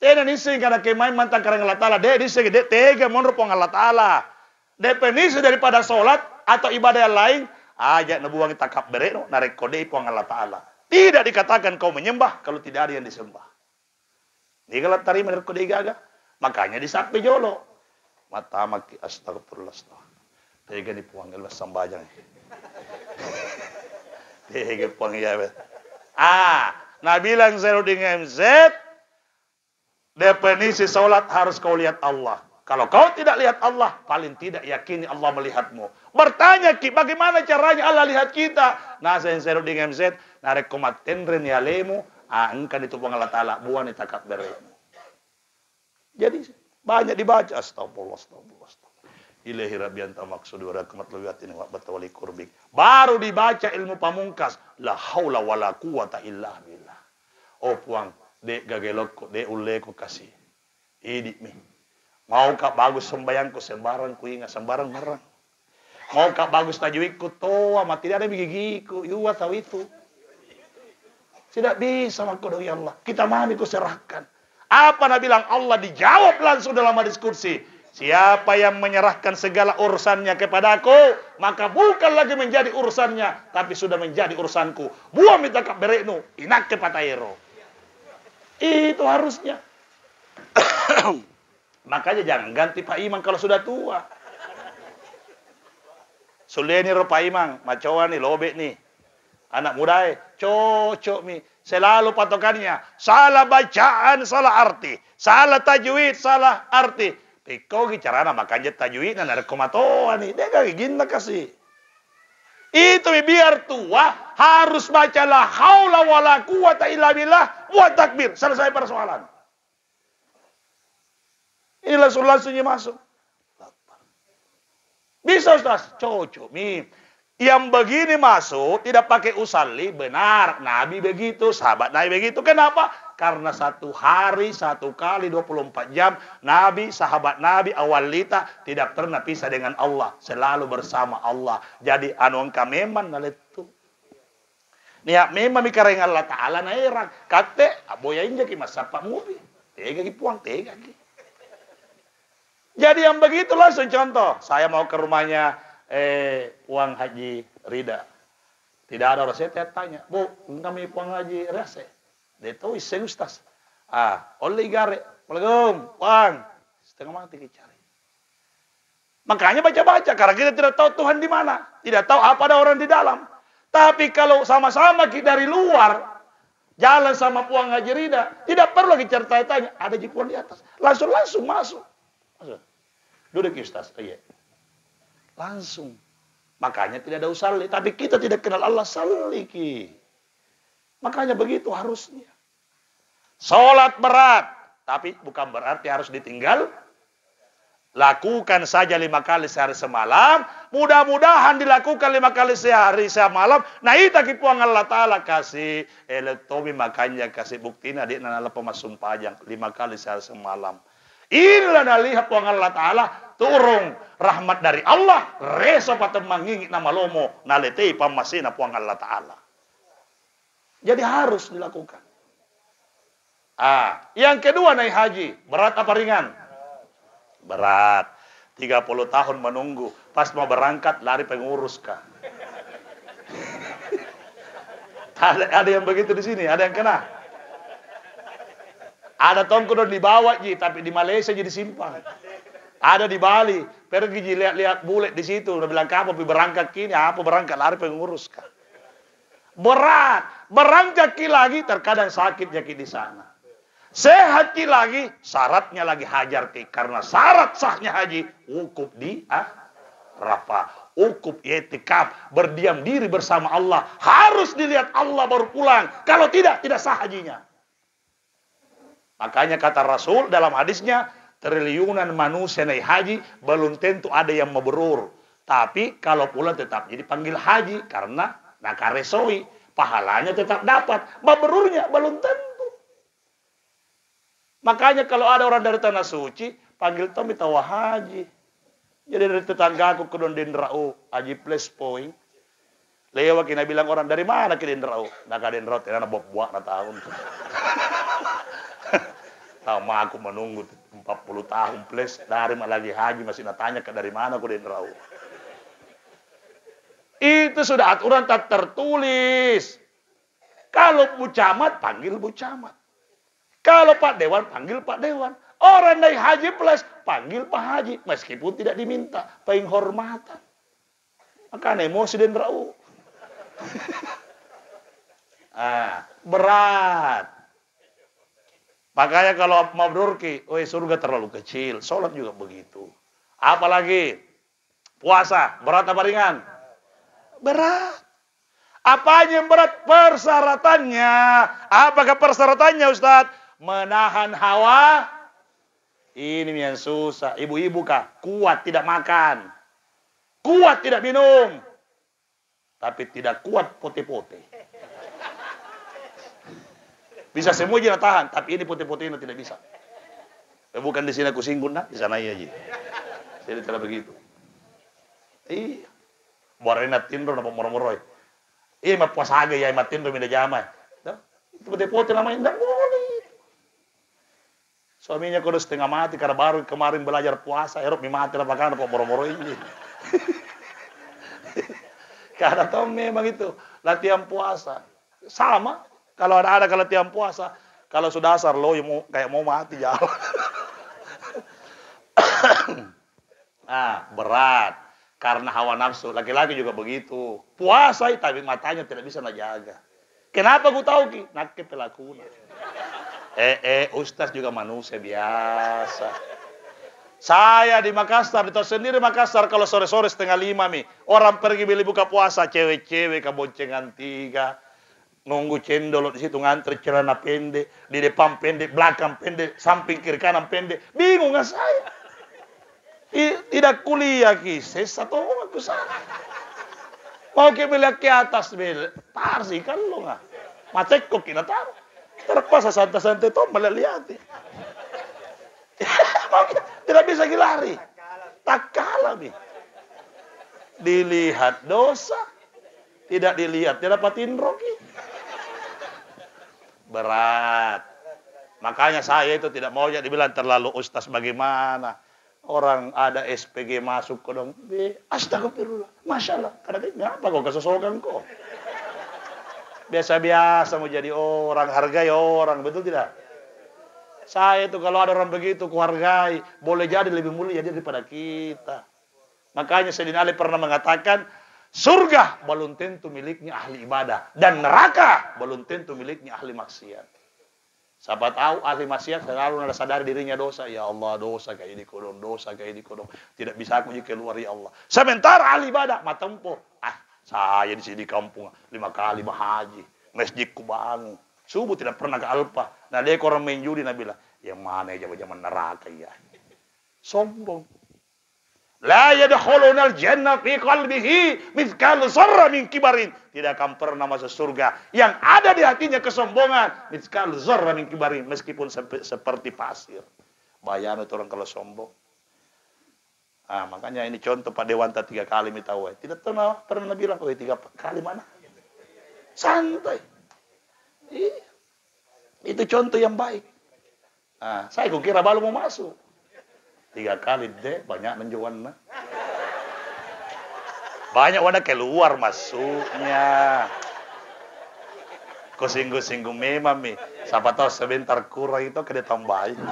Tidak nising karena kemain mantan karena Allah Ta'ala. Dia nising, dia tega menurut Allah Ta'ala. Definisi daripada sholat atau ibadah yang lain. Ajak nabuang takab bereno, narik kode puang Allah Ta'ala. Tidak dikatakan kau menyembah kalau tidak ada yang disembah. Ini kalau tarima dari kode gaga. Makanya disapi jolo. Mata maki astagfirullah. Tega ni puang Allah sambajang. Tega puang ya. Nabi bilang Zainuddin MZ. Definisi sholat harus kau lihat Allah. Kalau kau tidak lihat Allah, paling tidak yakini Allah melihatmu. Bertanya ki, bagaimana caranya Allah lihat kita? Nah, saya Zainuddin MZ, narek komatendren ya lemu, engkan itu Allah Ta'ala, buan itakab beremu. Jadi, Banyak dibaca. Astagfirullah, astagfirullah. Ilahi rabbi anta maksudi wa rahmat luwiatin wa batawali kurbik. Baru dibaca ilmu pamungkas. La haula wa la quwata illa billah. Oh puang, dek gagelokku, dek uleku kasih. Idik mi. Mau kak bagus sembayangku, sembarang ku ingat, sembarang merang. Mau kak bagus tajwidku, toa, mati tidak ada gigiku. Yuwa tahu itu. Tidak bisa aku dari Allah. Kita mami ku serahkan. Apa Nabi bilang? Allah dijawab langsung dalam hadis kursi. Siapa yang menyerahkan segala urusannya kepadaku, maka bukan lagi menjadi urusannya, tapi sudah menjadi urusanku. Buang minta kak bereknu, inak ke patairo. Itu harusnya. Makanya jangan ganti Pak Imam kalau sudah tua. Suleni ro Pak Imam, macoan nih, lobek nih. Anak muda cocok mi. Selalu patokannya salah bacaan, salah arti, salah tajwid, salah arti. Piko carana makanya tajwid na narkomatoan nih. Dia kayak gini kasih. Itu biar tua harus baca la haula wala quwata illa billah wa takbir. Selesai persoalan. Ini langsung-langsungnya masuk. Bisa Ustaz, cocok mi. Yang begini masuk, tidak pakai usalli, benar. Nabi begitu, sahabat Nabi begitu. Kenapa? Karena satu hari, satu kali, 24 jam, Nabi, sahabat Nabi, awalita, tidak pernah pisah dengan Allah. Selalu bersama Allah. Jadi, anuangka memang naletu. Niat memang mikareng Allah Ta'ala na erang. Kate, aboyain jaki masapa mubi. Tega ki puang, tega ki. Jadi yang begitu langsung contoh. Saya mau ke rumahnya, Puang Haji Rida. Tidak ada orang, saya tanya, Bu, kami Puang Haji Rase. Dia tahu isen Ustaz. Oleh gare, Assalamualaikum, Puang. Setengah mati dicari. Makanya baca-baca, karena kita tidak tahu Tuhan di mana. Tidak tahu apa ada orang di dalam. Tapi kalau sama-sama kita dari luar, jalan sama Puang Haji Rida, tidak perlu lagi tanya, ada Puang di atas. Langsung masuk. Duduk Ustaz. Iya. Langsung. Makanya tidak ada usalli. Tapi kita tidak kenal Allah salli. Makanya begitu harusnya. Sholat berat. Tapi bukan berarti harus ditinggal. Lakukan saja 5 kali sehari semalam. Mudah-mudahan dilakukan 5 kali sehari semalam. Nah itu kipuang Allah Ta'ala kasih. Elektomi makanya kasih bukti. Adik nala pemasum pajang. 5 kali sehari semalam. Inilah nalihat puang Allah Ta'ala. Turung rahmat dari Allah. Reso patut mangingit nama lomo. Naletei pamasina puang Allah Ta'ala. Jadi harus dilakukan. Yang kedua naik haji. Berat apa ringan? Berat. 30 tahun menunggu. Pas mau berangkat lari pengurus kah? Ada yang begitu di sini. Ada yang kena. Ada tongkron dibawa tapi di Malaysia jadi simpang. Ada di Bali, pergi lihat-lihat bule di situ, udah bilang kamu berangkat kini, apa berangkat lari pengurus kah? Berat, berangkat lagi terkadang sakit jaki di sana. Sehat lagi, syaratnya lagi hajar karena syarat sahnya haji wukuf di Arafah, wukuf i'tikaf, berdiam diri bersama Allah, harus dilihat Allah baru pulang. Kalau tidak sah hajinya. Makanya kata Rasul dalam hadisnya, triliunan manusia naik haji, belum tentu ada yang mabrur. Tapi kalau pulang tetap jadi panggil haji, karena nakaresoi, pahalanya tetap dapat. Mabrurnya belum tentu. Makanya kalau ada orang dari Tanah Suci, panggil Tommy tawa haji. Jadi dari tetangga aku ke Dendrau, haji plus point. Lewat kena bilang orang, dari mana ke Dendrau? Nah ke Dendrau, tidak ada buah na tahun. Sama aku menunggu 40 tahun plus dari lagi haji masih natanya ke dari mana aku Dendrau. Itu sudah aturan tak tertulis. Kalau Bu Camat panggil Bu Camat. Kalau Pak Dewan panggil Pak Dewan. Orang naik haji plus panggil Pak Haji meskipun tidak diminta penghormatan. Makanya emosi Dendrau. Berat. Makanya kalau mabrur surga terlalu kecil, sholat juga begitu. Apalagi puasa, berat apa ringan? Berat. Apanya yang berat? Persyaratannya. Apakah persyaratannya Ustaz? Menahan hawa Ini yang susah. Ibu-ibu kah? Kuat tidak makan. Kuat tidak minum. Tapi tidak kuat pote-pote. Bisa semua dia tahan. Tapi ini pote-pote ini tidak bisa. Bukan di sini aku singgung, nah. Di sana aja. Jadi tidak begitu. Iya. Buarena tindro napa moro-moroi. Iya mah puasa aga ya mah tindro mina jama. Itu pote-pote namanya enggak boleh. Suaminya kudu setengah mati karena baru kemarin belajar puasa, erop mati lah makan apa moro-moro ini. Karena tahu memang itu latihan puasa. Sama kalau ada latihan puasa, kalau sudah asar lo yang kayak mau mati jalan. Berat karena hawa nafsu. Laki-laki juga begitu. Puasa tapi matanya tidak bisa najaga. Kenapa gue tahu ki? Nak pelakuna. Ustaz juga manusia biasa. Saya di Makassar, di sendiri Makassar, kalau sore-sore 4:30 orang pergi beli buka puasa, cewek-cewek keboncengan 3, nunggu cendol di situ ngantri celana pendek, di depan pendek, belakang pendek, samping kiri kanan pendek. Bingung nggak saya? Tidak kuliah ki, sesat aku sana. Mau ke beli ke atas beli, tarsi kan lo nggak? Macet kok kita taruh. Terpaksa santai-santai itu meleliati. Tidak bisa lari. Tak kalah nih. Dilihat dosa. Tidak dilihat. Tidak dapat indroki. Berat. Makanya saya itu tidak mau dibilang terlalu ustaz bagaimana. Orang ada SPG masuk ke dong. Astagfirullah. Masya Allah. Kadang-kadang ngapa kok kesosokan kok. Biasa-biasa mau jadi orang, hargai orang, betul tidak? Saya itu kalau ada orang begitu, kuhargai, boleh jadi lebih mulia daripada kita. Makanya Sayyidina Ali pernah mengatakan, surga belum tentu miliknya ahli ibadah, dan neraka belum tentu miliknya ahli maksiat. Siapa tahu ahli maksiat selalu sadar dirinya dosa. Ya Allah, dosa kayak ini kodong, dosa kayak ini kodong. Tidak bisa aku keluar ya Allah. Sementara ahli ibadah, matempo. Saya di sini kampung 5 kali haji, masjid ku bangun. Subuh tidak pernah ke Alpa. Nah dia orang main judi, Nabi bilang, yang mana ya zaman neraka ya. Sombong. La yadkhuluna al-jannah fi qalbihi mithqal dzarra min kibarin. Tidak akan pernah masuk surga yang ada di hatinya kesombongan, mithqal dzarra min kibarin, meskipun seperti pasir. Bayang itu orang kalau sombong. Makanya ini contoh Pak Dewanta 3 kali minta wae. Tidak pernah bilang, 3 kali mana? Santai. Itu contoh yang baik. Saya kira baru mau masuk. 3 kali deh, banyak menjualnya. Banyak warna keluar masuknya. Kau singgung-singgung memang nih. Siapa tahu sebentar kurang itu akan ditambahin.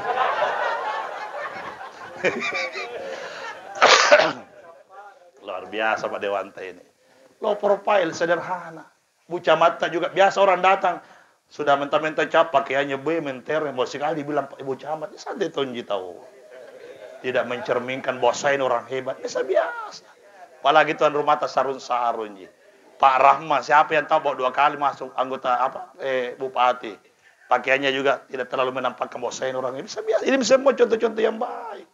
Luar biasa Pak Dewanta ini. Low profile sederhana. Bu Camat juga biasa orang datang sudah mentah-mentah cap pakaiannya menter mau sekali bilang Pak Ibu Camat santai tonji tahu. Tidak mencerminkan bahwa saya ini orang hebat. Biasa. Apalagi tuan rumah sarun-sarun. Pak Rahman siapa yang tahu bahwa 2 kali masuk anggota bupati. Pakaiannya juga tidak terlalu menampakkan bahwa saya ini orang hebat. Biasa. Ini semua contoh-contoh yang baik.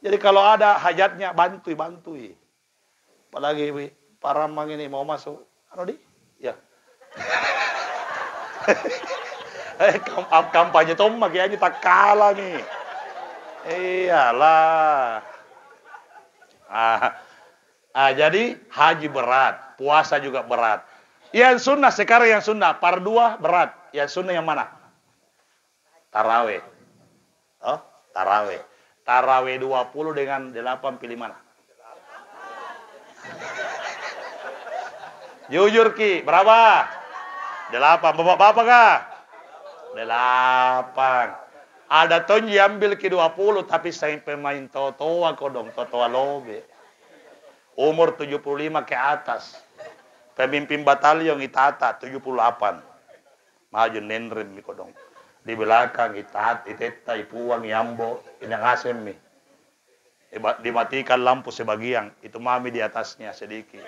Jadi kalau ada hajatnya bantu. Apalagi Pak Ramang ini mau masuk, ya. Kampanye tomak ya, ini tak kalah nih. Iyalah. Jadi haji berat, puasa juga berat. Yang sunnah sekarang yang sunnah, par 2 berat. Yang sunnah yang mana? Taraweh. Taraweh. Taraweh 20 dengan 8 pilih mana? Jujur Ki, berapa? 8. Bapak-bapak kah? 8. Ada tonji ambil Ki 20, tapi saya pemain totoa kodong, totoa lobe. Umur 75 ke atas. Pemimpin batalion Itata 78. Maju nenrem mi kodong. Di belakang Iteta, Ipuang, Yambo, Inangasem mi. Dimatikan lampu sebagian, itu mami di atasnya sedikit.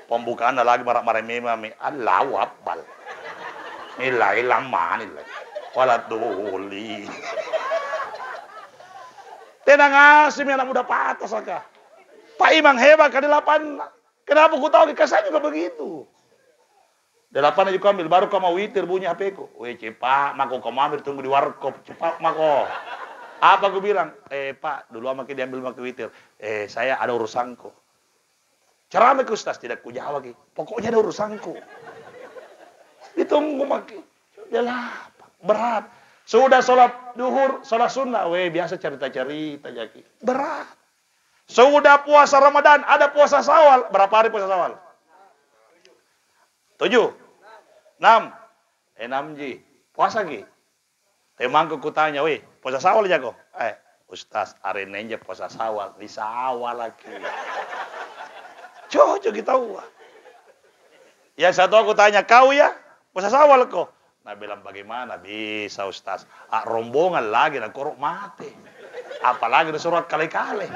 Pembukaan lagi marah-marah mami. Allahu Akbar. Nilai lama nilai. Wala duli. Tenang asim anak muda patah saka. Pak Imam hebat ke 8. Kenapa ku tahu saya juga begitu. 8 aja ku ambil, baru kau mau witir bunyi HP ku. Weh cepat, mako kau ambil tunggu di warkop, cepat mako. Apa ku bilang? Pak, dulu sama diambil mako witir. Saya ada urusanku. Ceramah ke Ustaz, tidak ku jawab lagi. Pokoknya ada urusanku. Ditunggu maki. Yalah, berat. Sudah sholat duhur, sholat sunnah. Weh, biasa cerita-cerita jaki. Berat. Sudah puasa Ramadan, ada puasa Syawal. Berapa hari puasa Syawal? 7. 6. 6 ji. Puasa ki. Temangku kutanya, weh, puasa Syawal jago. Ustaz, hari ini aja puasa Syawal. Di Syawal lagi. Cocok kita tahu. Yang satu aku tanya, kau ya? Puasa Syawal kok? Nah bilang bagaimana bisa Ustaz? Rombongan lagi dan korok mati. Apalagi disuruh kali-kali.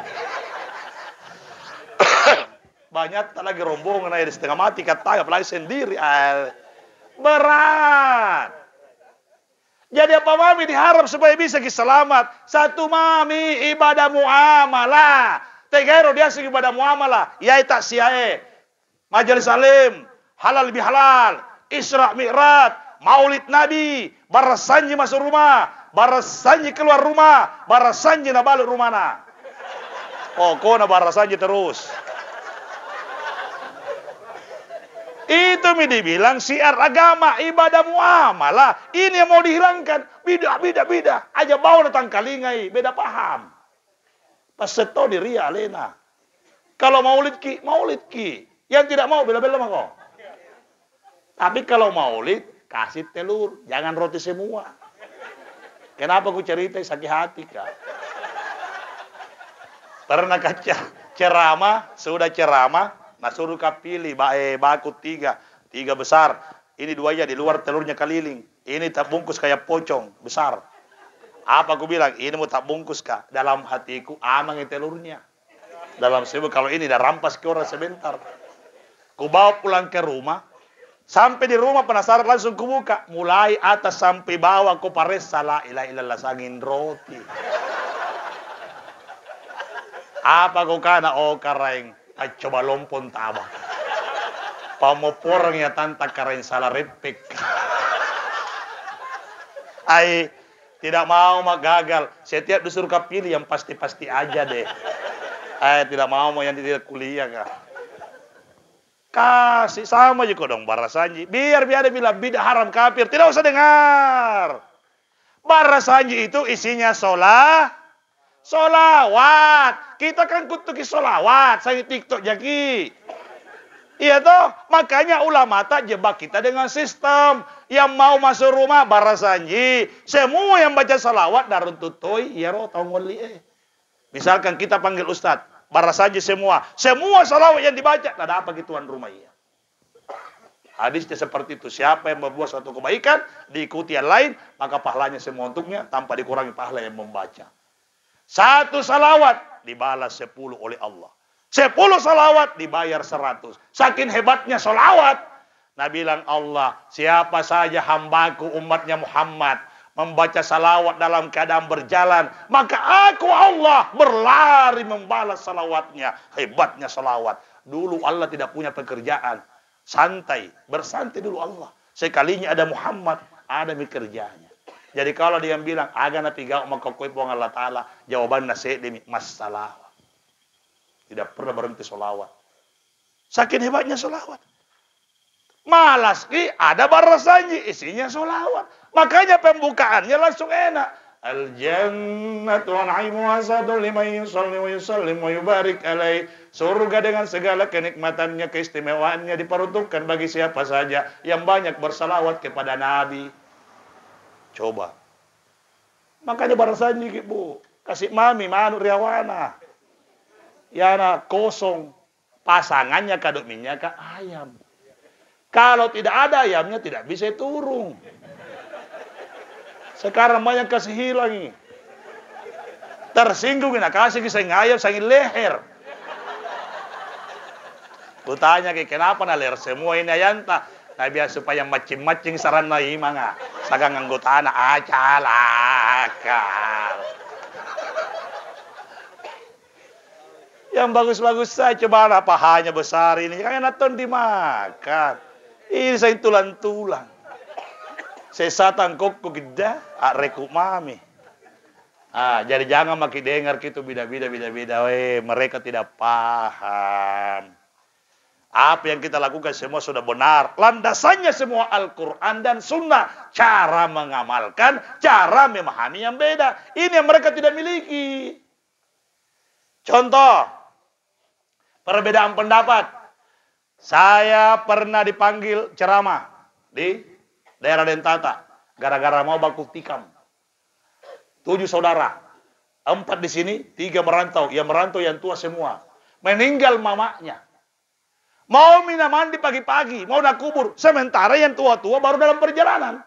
Banyak tak lagi rombongan aja di setengah mati kata apalagi sendiri. Berat. Jadi apa mami diharap supaya bisa selamat? Satu mami ibadah muamalah. Tegero dia segi ibadah muamalah. Yai tak siae. Majelis salim. Halal lebih halal. Isra Mi'raj. Maulid Nabi, barasanji masuk rumah, barasanji keluar rumah, barasanji na balik rumah na. Pokoknya barasanji terus. Itu dibilang syiar agama, ibadah muamalah. Ini yang mau dihilangkan. Bida. Aja bawa datang kalingai, beda paham. Pas seto diri alena. Kalau maulid ki. Yang tidak mau bela-bela mah kok. Tapi kalau maulid kasih telur, jangan roti semua. Kenapa ku cerita sakit hati kak? Pernah kaca ceramah, sudah ceramah, nah suruh kau pilih baku 3 besar. Ini 2 aja di luar telurnya keliling. Ini tak bungkus kayak pocong besar. Apa ku bilang? Ini mau tak bungkus kak? Dalam hatiku amang telurnya. Dalam sebuah kalau ini dah rampas ke orang sebentar. Ku bawa pulang ke rumah. Sampai di rumah penasaran langsung kubuka. Mulai atas sampai bawah ku pares salah ilah ilallah sangin roti. Apa kau kana? Oh karaeng. Coba lompon tabak. Pamoporangnya tanta karaeng salah repek. Tidak mau mak gagal. Setiap disuruh kau pilih yang pasti-pasti aja deh. Tidak mau yang tidak kuliah kak. Kasih sama juga dong barasanji. Biar ada bilang bidah haram kafir. Tidak usah dengar. Barasanji itu isinya solawat. Kita kan kutuki solawat. Saya TikTok jaki. Iya toh. Makanya ulama tak jebak kita dengan sistem. Yang mau masuk rumah barasanji. Semua yang baca solawat darun tutoi. Ya roh tau ngoli Misalkan kita panggil ustadz. Barasanji semua salawat yang dibaca, tak ada apa gituan rumah iya. Hadisnya seperti itu. Siapa yang membuat suatu kebaikan, diikuti yang lain, maka pahalanya semua untuknya, tanpa dikurangi pahala yang membaca. 1 salawat, dibalas 10 oleh Allah. 10 salawat, dibayar 100. Saking hebatnya salawat. Nabi bilang Allah, siapa saja hambaku umatnya Muhammad, membaca salawat dalam keadaan berjalan, maka aku Allah berlari membalas salawatnya. Hebatnya salawat. Dulu Allah tidak punya pekerjaan. Bersantai dulu Allah. Sekalinya ada Muhammad, ada kerjanya. Jadi kalau dia bilang, aga na pigao makakoi po Allah Ta'ala, jawaban na demi masalah. Tidak pernah berhenti salawat. Saking hebatnya salawat. Malas ada barasanji isinya salawat. Makanya pembukaannya langsung enak. Al-jannatu na'imu asadul liman yusalli wa yusallim wa yubarik alaih. Surga dengan segala kenikmatannya, keistimewaannya diperuntukkan bagi siapa saja yang banyak bersalawat kepada Nabi. Coba. Makanya barasanji bu, kasih mami manu riawana. Yana kosong. Pasangannya kaduk minyak ayam. Kalau tidak ada ayamnya tidak bisa turun. Sekarang banyak kasih hilang. Tersinggung nak kasih kisah ayam sangat leher. Kutanya kenapa na leher semua ini ayanta. Nah biar supaya macing-macing saran na imanga. Sagang anggota na acalakal. Yang bagus-bagus saja, coba apa pahanya besar ini. Kan enak ton dimakan. Ini saya tulang-tulang. Sesatan kok gede, rekuk mami. Jadi jangan makin dengar gitu beda-beda. Mereka tidak paham. Apa yang kita lakukan semua sudah benar. Landasannya semua Al-Quran dan Sunnah. Cara mengamalkan, cara memahami yang beda. Ini yang mereka tidak miliki. Contoh, perbedaan pendapat. Saya pernah dipanggil ceramah di daerah Dentata. Gara-gara mau baku tikam. 7 saudara. 4 di sini, 3 merantau. Yang merantau yang tua semua. Meninggal mamanya. Mau mina mandi pagi-pagi, mau nak kubur. Sementara yang tua-tua baru dalam perjalanan.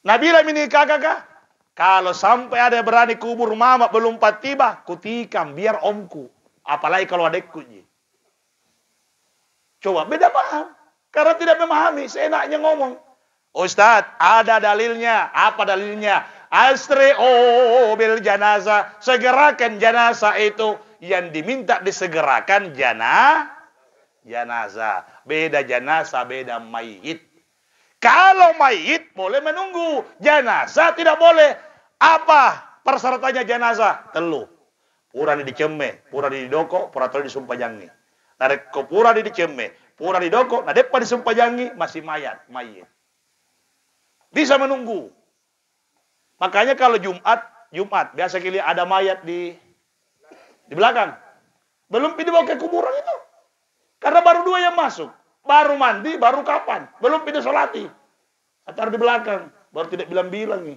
Nabila ini kakak, kalau sampai ada yang berani kubur mama belum tiba, kutikam biar omku. Apalagi kalau adekku. Coba beda paham. Karena tidak memahami, seenaknya ngomong. Ustadz, ada dalilnya. Apa dalilnya? Asri'u bil janazah. Segerakan jenazah itu. Yang diminta disegerakan jenazah. Beda jenazah, beda mayit. Kalau mayit boleh menunggu. Jenazah tidak boleh. Apa persyaratannya jenazah? Telu. Pura di diceme, pura di doko, pura di disumpajangi. Narek ko pura di diceme, pura di doko, nadepa disumpajangi, masih mayit. Bisa menunggu. Makanya kalau Jumat, biasa kali ada mayat di belakang. Belum dibawa ke kuburan itu. Karena baru 2 yang masuk. Baru mandi, baru kapan. Belum pindah sholati. Taruh di belakang. Baru tidak bilang-bilang nih.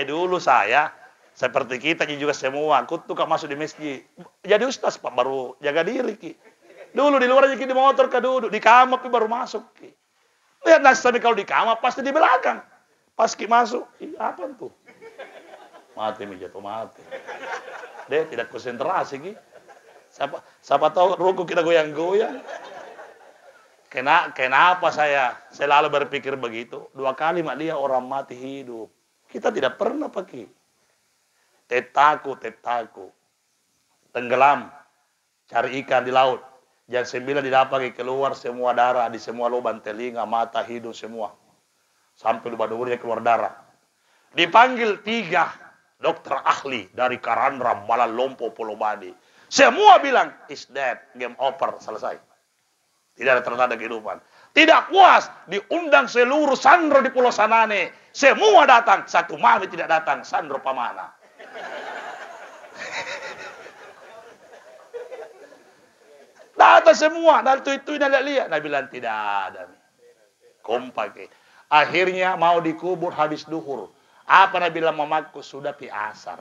Dulu saya, seperti kita juga semua, aku tuh masuk di masjid. Jadi ustaz Pak, baru jaga diri. Ki. Dulu di luar aja di motor, duduk. Di kamar baru masuk. Ki. Lihat nasabnya kalau di kamar, pasti di belakang. Pas Ki masuk, apa tuh? Mati jatuh mati. Dia tidak konsentrasi Ki. Siapa tahu ruku kita goyang-goyang. Kenapa saya selalu berpikir begitu? 2 kali mak dia orang mati hidup. Kita tidak pernah pakai. Tetaku. Tenggelam. Cari ikan di laut. Jam 9 didapati keluar semua darah di semua lubang telinga, mata, hidung semua. Sampai lubang durinya keluar darah. Dipanggil 3 dokter ahli dari Karandram, Malalompo, Pulau Badi. Semua bilang, is dead, game over, selesai. Tidak ada tanda kehidupan. Tidak puas, diundang seluruh sandro di Pulau Sanane. Semua datang, satu mami tidak datang, Sandro Pamana. Datang semua, dan itu tidak lihat. Nah bilang tidak ada. Kompak. Akhirnya mau dikubur habis duhur. Apa Nabi bilang mamaku sudah pi asar.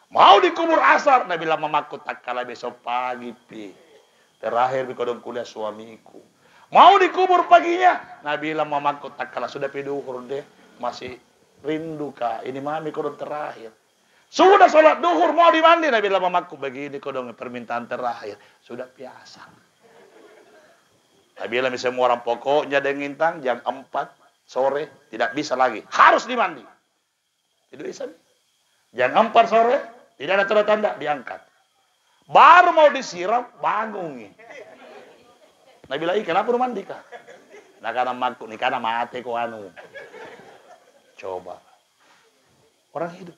Mau dikubur asar, Nabi bilang mamaku tak kalah besok pagi pi. Terakhir di kodong kuliah suamiku. Mau dikubur paginya, Nabi bilang mamaku tak kalah sudah pi duhur deh. Masih rindu kah? Ini mami kodong terakhir. Sudah sholat duhur mau dimandi, Nabi bilang mamaku begini kodong permintaan terakhir. Sudah pi asar. Nabi bilang semua orang pokoknya dengan tang jam 4 sore tidak bisa lagi, harus dimandi. Tidak bisa. Jam 4 sore tidak ada tanda-tanda diangkat. Baru mau disiram bangun. Nabi bilang, kenapa mandi kah? Nah karena makku nih karena mati ko anu. Coba. Orang hidup.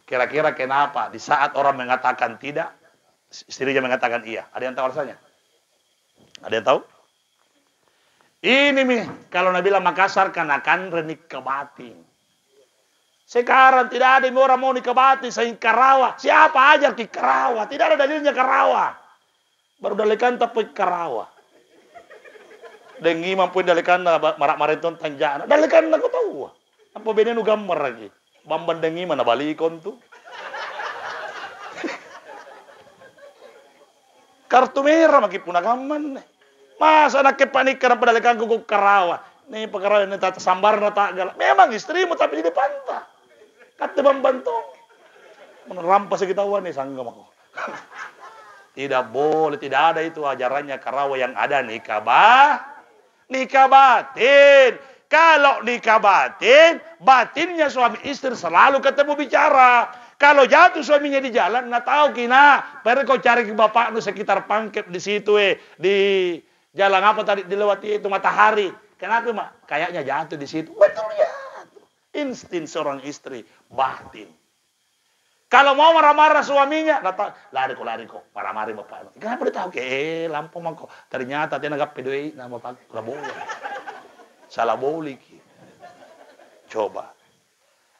Kira-kira kenapa di saat orang mengatakan tidak, istrinya mengatakan iya? Ada yang tahu alasannya? Ada yang tahu? Ini nih, kalau Nabi bilang Makassar kan akan renik ke batin. Sekarang tidak ada orang mau nikah batin, saya Karawa. Siapa ajar ke Karawa? Tidak ada dalilnya Karawa. Baru dalekan tapi Karawa. Dan imam pun dalekan marak-marenton tanjana. Dalekan aku tahu. Apa beda nu gambar lagi? Bamban dengan imam na balikon tuh. Kartu merah maki punagaman nih. Masa anak kepanik karena pedalekan kuku Karawa. Nih Karawa ini tata sambar na tak galak. Memang istrimu tapi di depan tak. Kata bambantong. Menerampas sekitahuan nih sanggam aku. Tidak boleh, tidak ada itu ajarannya Karawa yang ada nikah batin. Kalau nikah batin, batinnya suami istri selalu ketemu bicara. Kalau jatuh suaminya di jalan, nggak tahu kina. Baru kau cari ke bapak nu sekitar Pangkep di situ di jalan apa tadi dilewati itu Matahari. Kenapa mak? Kayaknya jatuh di situ. Betul jatuh. Insting seorang istri, batin. Kalau mau marah-marah suaminya, lari kok, marah-marah bapak. Kenapa dia tahu? Lampu mangko. Ternyata dia nggak pedoi nama bapak, nggak boleh. Salah boleh. Coba.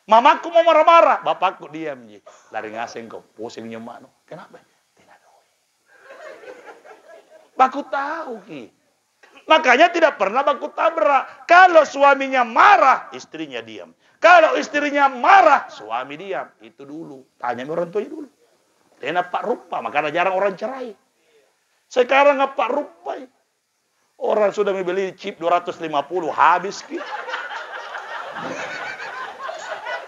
Mamaku mau marah-marah, bapakku diam ji. Lari ngaseng kok, pusingnya mak. Kenapa? Tidak tahu. Baku tahu ki. Makanya tidak pernah baku tabrak. Kalau suaminya marah, istrinya diam. Kalau istrinya marah, suami diam. Itu dulu. Tanya orang tuanya dulu. Tena Pak Rupa, makanya jarang orang cerai. Sekarang Pak Rupa. Orang sudah membeli chip 250, habis.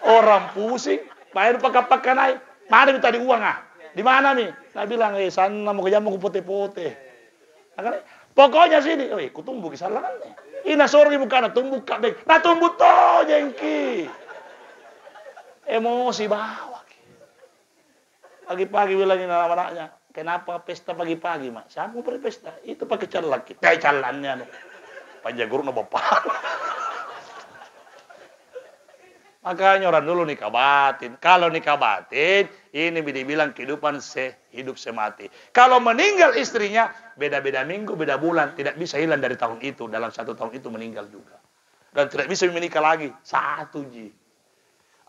Orang pusing. Bayar pakai naik. Mana minta di uang ah? Di mana nih? Saya bilang, sana mau ke jamu putih-putih. Pokoknya sini. Kutumbuh kesalahannya. Ina sorry bukan tumbuh kabeh. Nah tumbuh to jengki. Emosi bawa. Pagi-pagi bilangin anak-anaknya, kenapa pesta pagi-pagi, Mak? Siapa mau berpesta? Itu pakai calon kita calonnya. Panjagur no bapak. Makanya orang dulu nikah batin. Kalau nikah batin, ini dibilang kehidupan sehidup semati. Kalau meninggal istrinya, beda-beda minggu, beda bulan. Tidak bisa hilang dari tahun itu. Dalam 1 tahun itu meninggal juga. Dan tidak bisa menikah lagi. 1 ji.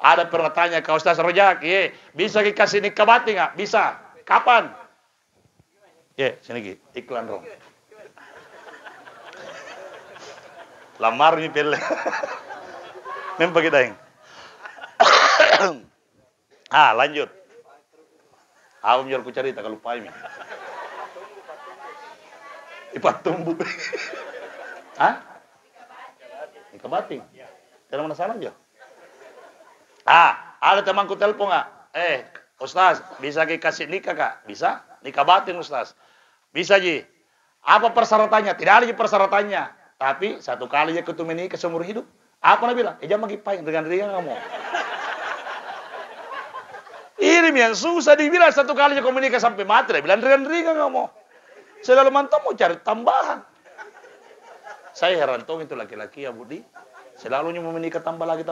Ada pernah tanya ke Ustaz Rojak, bisa dikasih nikah batin nggak? Bisa. Kapan? Sini iklan dong. Lamar nih pilih. Memang kita yang. Lanjut. Aku menjual ku cerita kalau lupa ini. Ipat tumbuh. Nikah batin. Tidak mana salah aja. Ada temanku telepon nggak? Ustaz, bisa kasih nikah kak? Bisa? Nikah batin Ustaz. Bisa ji. Apa persyaratannya? Tidak ada persyaratannya. Tapi 1 kali ya ketemu nikah seumur hidup. Apa nak bilang? Jangan bagi paling dengan kamu. Ini yang susah dibilang 1 kali kau menikah sampai mati. Dia bilang ringan kamu. Selalu mantap mau cari tambahan. Saya heran itu laki-laki ya Budi. Selalu mau menikah tambah lagi.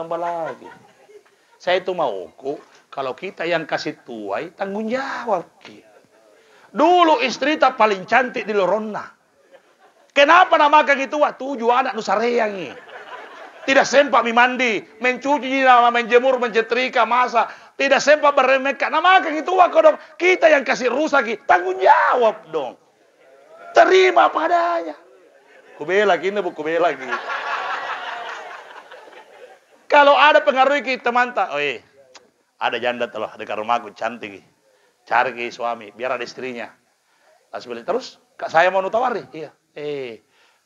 Saya itu mauku kalau kita yang kasih tuai tanggung jawab. Dulu istri tak paling cantik di Lorona. Kenapa namakan itu? 7 anak nusareangi. Tidak sempat mandi, mencuci, menjemur, mencetrika, masak. Tidak sempat beremeka. Namakan itu dong. Kita yang kasih rusak, tanggung jawab dong. Terima padanya. Kubela gini, kubela gini. Kalau ada pengaruh kita mantap. Ada janda telah dekat rumahku cantik. Cari ke suami, biar ada istrinya. Terus, kak saya mau nutawari. Iya.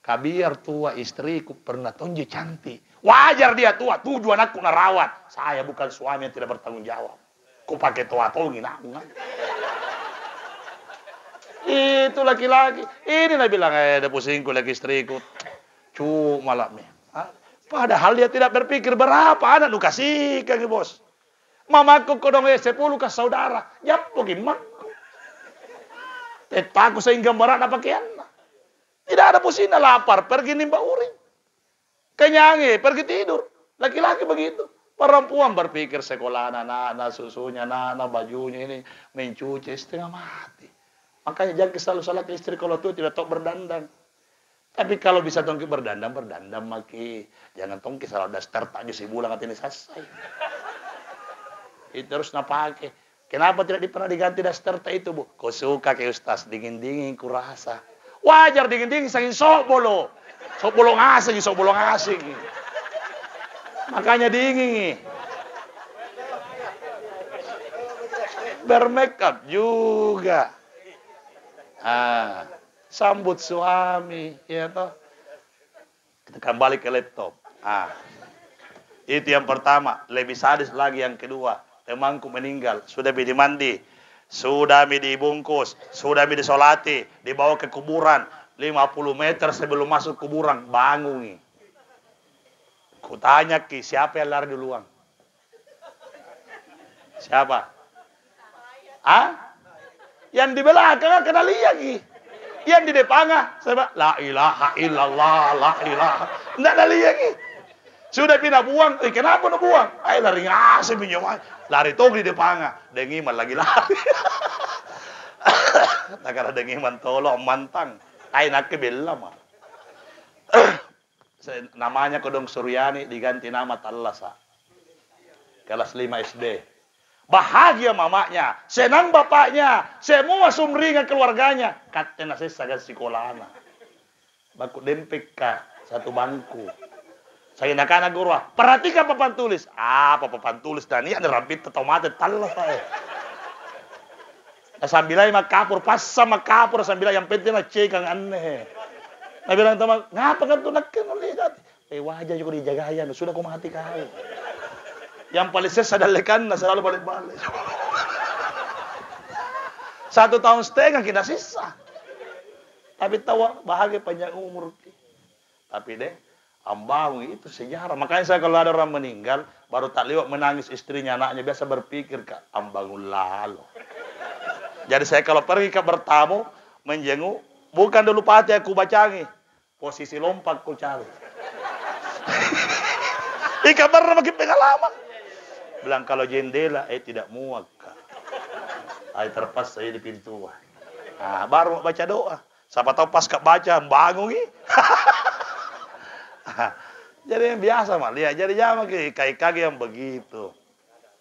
Biar tua istriku pernah tonji cantik. Wajar dia tua, 7 anakku narawat. Saya bukan suami yang tidak bertanggung jawab. Ku pakai tua tongi nangan. Itu laki-laki. Ini nak bilang, ada pusingku lagi istriku. Cuma lah. Padahal dia tidak berpikir berapa anak lu kasih kaki bos. Mamaku kodong 10 ke saudara. Ya bagaimana? Tetaku sehingga berat apa kian. Tidak ada pusing, lapar, pergi nimba uring. Kenyangi, pergi tidur. Laki-laki begitu. Perempuan berpikir sekolah anak-anak, susunya, anak-anak, bajunya ini. Mencuci, setengah mati. Makanya jangan selalu salah ke istri kalau tuh tidak tahu berdandan. Tapi kalau bisa tongki berdandan maki. Jangan tongki salah daster tanya si bulan ini selesai. Itu harus napake. Kenapa tidak pernah diganti daster itu bu? Kau suka ke Ustaz, dingin-dingin kurasa. Wajar dingin-dingin saking sok bolo ngasing. Makanya dingin. Bermakeup juga. Sambut suami, ya toh. Kita kembali ke laptop. Itu yang pertama. Lebih sadis lagi yang kedua. Temanku meninggal, sudah mandi. Sudah dibungkus, sudah disolati, dibawa ke kuburan. 50 meter sebelum masuk kuburan, bangun. Kutanya siapa yang lari duluan? Siapa? Ah? Yang di belakang kena lihat lagi. Yang di depan saya bilang, la ilaha illallah, la ilaha. Nggak ada lihat lagi. Sudah pindah buang, kenapa nak buang? Ayo lari ngasih minyak. Lari tuh di depan. Dengiman lagi lari. Nah karena dengiman tolong mantang. Ayo nak kebela mah. Namanya Kodong Suryani diganti nama Tallasa. Kelas 5 SD. Bahagia mamanya, senang bapaknya, semua sumringan keluarganya. Katanya saya sagan sekolahana. Baku dempek ka satu bangku. Saya nak anak guru, perhatikan papan tulis. Apa papan tulis dan ini ada rampit tomat talas saya. Sambil aja makapur, pas sama kapur sambil yang penting nak cek kang aneh. Nah bilang teman, ngapa kan tuh nak lihat? Wajah juga dijagain, sudah kau mati kau. Yang paling sesat adalah selalu balik-balik. 1,5 tahun kita sisa. Tapi tahu bahagia panjang umur. Tapi deh, ambang itu sejarah. Makanya saya kalau ada orang meninggal, baru tak lewat menangis istrinya, anaknya, biasa berpikir, Kak, ambangun lalu. Jadi saya kalau pergi ke bertamu, menjenguk, bukan dulu pati aku bacangi. Posisi lompat ku cari. Ika pernah makin pengalaman. Bilang kalau jendela, tidak muak, Kak. Terpas saya di pintu. Nah, baru baca doa. Siapa tahu pas Kak baca, bangun. Jadi yang biasa mah, lihat. Jadi jangan kayak yang begitu.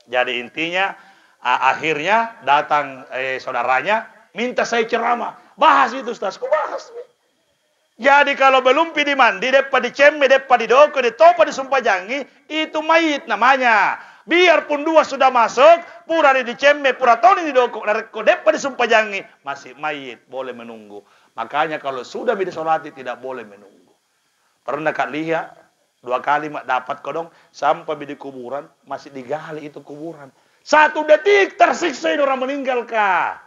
Jadi intinya, akhirnya datang saudaranya, minta saya ceramah. Bahas itu, Ustaz. Ku bahas. Jadi kalau belum pidi mandi, depa di cembe, depa di doko, di topa, di sumpajangi, itu mayit namanya. Biarpun 2 sudah masuk, pura di cembe, pura toni di doko, depa di sumpajangi, masih mayit, boleh menunggu. Makanya kalau sudah disolati tidak boleh menunggu. Pernah Kak lihat 2 kali mak dapat kodong sampai di kuburan masih digali itu kuburan. 1 detik tersiksa orang meninggal, Kak.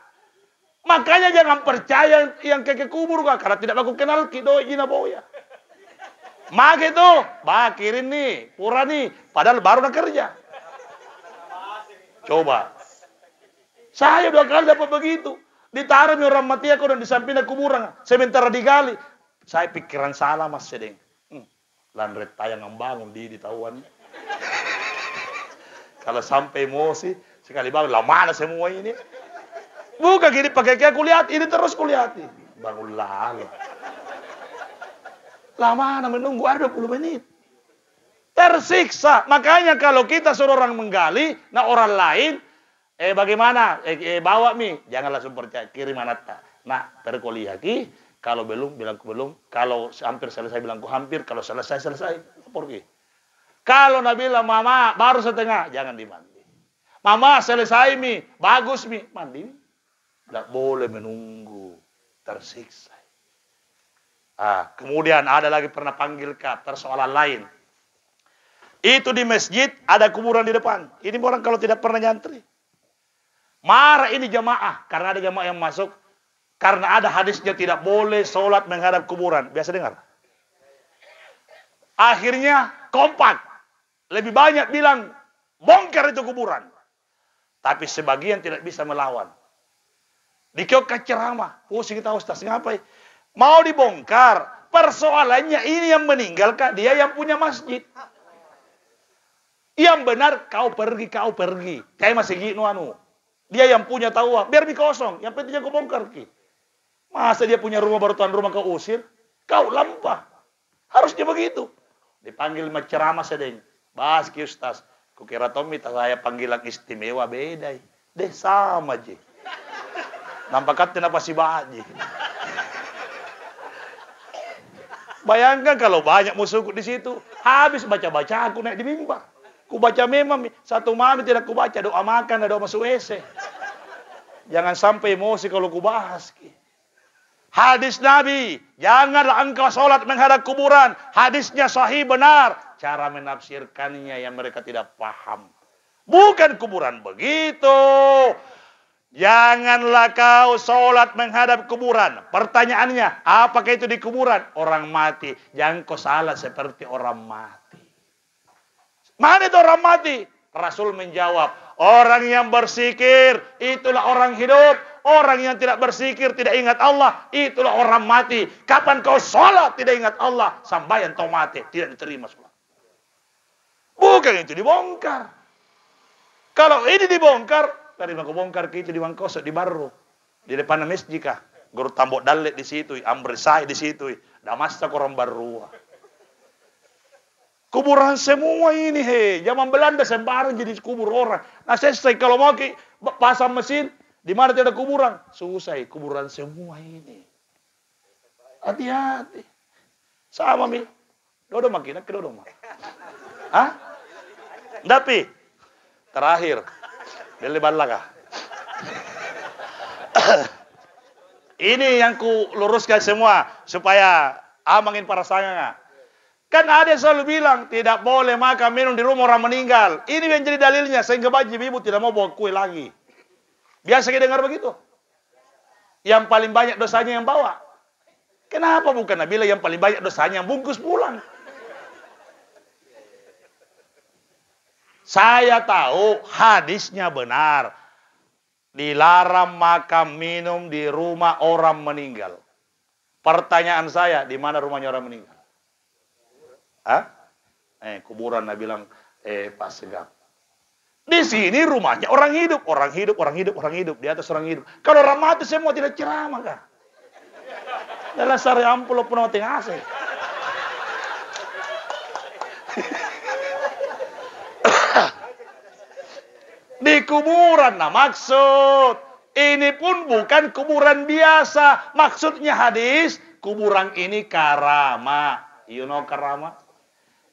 Makanya jangan percaya yang ke kubur, Kak, karena tidak aku kenal kido ina boya. Mak itu, bakirin nih, pura nih, padahal baru nak kerja. Coba. Saya 2 kali dapat begitu. Ditaruh orang mati aku dan di samping kuburan. Sementara digali. Saya pikiran salah Mas Sedeng. Landret tayang membangun di tahuan. Kalau sampai emosi, sekali bangun, lah mana semua ini? Bukan gini pakai aku lihat, ini terus kulihat. Bangun lalu. Lama menunggu ada 20 menit. Tersiksa. Makanya kalau kita suruh orang menggali, nah orang lain, bagaimana? Bawa mi, jangan langsung percaya, kirim anata. Nah, terkuliah ki, kalau belum, bilang ku belum. Kalau hampir selesai, bilang ku hampir. Kalau selesai, pergi. Kalau Nabi bilang, Mama, baru setengah, jangan dimandi. Mama, selesai mi, bagus mi, mandi. Tidak boleh menunggu, tersiksa. Kemudian ada lagi pernah panggil Kak, persoalan lain. Itu di masjid, ada kuburan di depan. Ini orang kalau tidak pernah nyantri. Marah ini jamaah, karena ada jamaah yang masuk. Karena ada hadisnya tidak boleh sholat menghadap kuburan. Biasa dengar? Akhirnya kompak. Lebih banyak bilang, bongkar itu kuburan. Tapi sebagian tidak bisa melawan. Dikiokan ceramah. Pusing kita Ustaz, ngapain? Mau dibongkar. Persoalannya ini yang meninggal, Kak. Dia yang punya masjid. Yang benar kau pergi. Kayak masih gini anu. Dia yang punya tahu, biar kosong. Yang pentingnya kau bongkar ki. Masa dia punya rumah baru tuan rumah kau usir? Kau lampah. Harusnya begitu. Dipanggil ceramah Sedeng. Bahas ki Ustaz. Kukira Tommy saya panggilan istimewa beda. Deh sama je. Nampak katanya apa sih baji. Bayangkan kalau banyak musuhku di situ. Habis baca-baca aku naik di mimbar. Ku baca memang 1 malam tidak ku baca doa makan dan doa masuk WC. Jangan sampai emosi kalau ku bahas. Hadis Nabi, janganlah engkau sholat menghadap kuburan. Hadisnya sahih benar. Cara menafsirkannya yang mereka tidak paham. Bukan kuburan begitu. Janganlah kau sholat menghadap kuburan. Pertanyaannya, apakah itu di kuburan? Orang mati. Jangan kau salah seperti orang mati. Mana itu orang mati? Rasul menjawab, Orang yang bersikir, itulah orang hidup. Orang yang tidak bersikir, tidak ingat Allah, itulah orang mati. Kapan kau sholat tidak ingat Allah, sambayan kau mati, tidak diterima sholat. Bukan itu dibongkar. Kalau ini dibongkar, dari mana bongkar ke itu di Mangkosok, di Barro, di depan masjid kah? Guru Tambok Dalet di situ, Amrisai di situ, Damasta orang Barua. Kuburan semua ini, zaman Belanda sembarang jadi kubur orang. Nah, selesai kalau mau pasang mesin, di mana tidak ada kuburan, susah, kuburan semua ini. Hati-hati. Sama mi, dodo makin, ke dodo mak. Hah? Tapi terakhir, beli balakah. Ini yang ku luruskan semua supaya amangin para sanganga. Kan ada yang selalu bilang tidak boleh makan minum di rumah orang meninggal. Ini yang jadi dalilnya sehingga baju ibu tidak mau bawa kue lagi. Biasa kita dengar begitu. Yang paling banyak dosanya yang bawa. Kenapa bukan Nabila yang paling banyak dosanya yang bungkus pulang? Saya tahu hadisnya benar. Dilarang makan minum di rumah orang meninggal. Pertanyaan saya, di mana rumahnya orang meninggal? Hah? Kuburan Nabi bilang, Pak Segap. Di sini rumahnya orang hidup, orang hidup, orang hidup, orang hidup, di atas orang hidup. Kalau orang mati semua tidak ceramah kah? Dalam sari ampulo pun tengah asih. Di kuburan, nah maksud ini pun bukan kuburan biasa. Maksudnya hadis, kuburan ini karama. You know karama?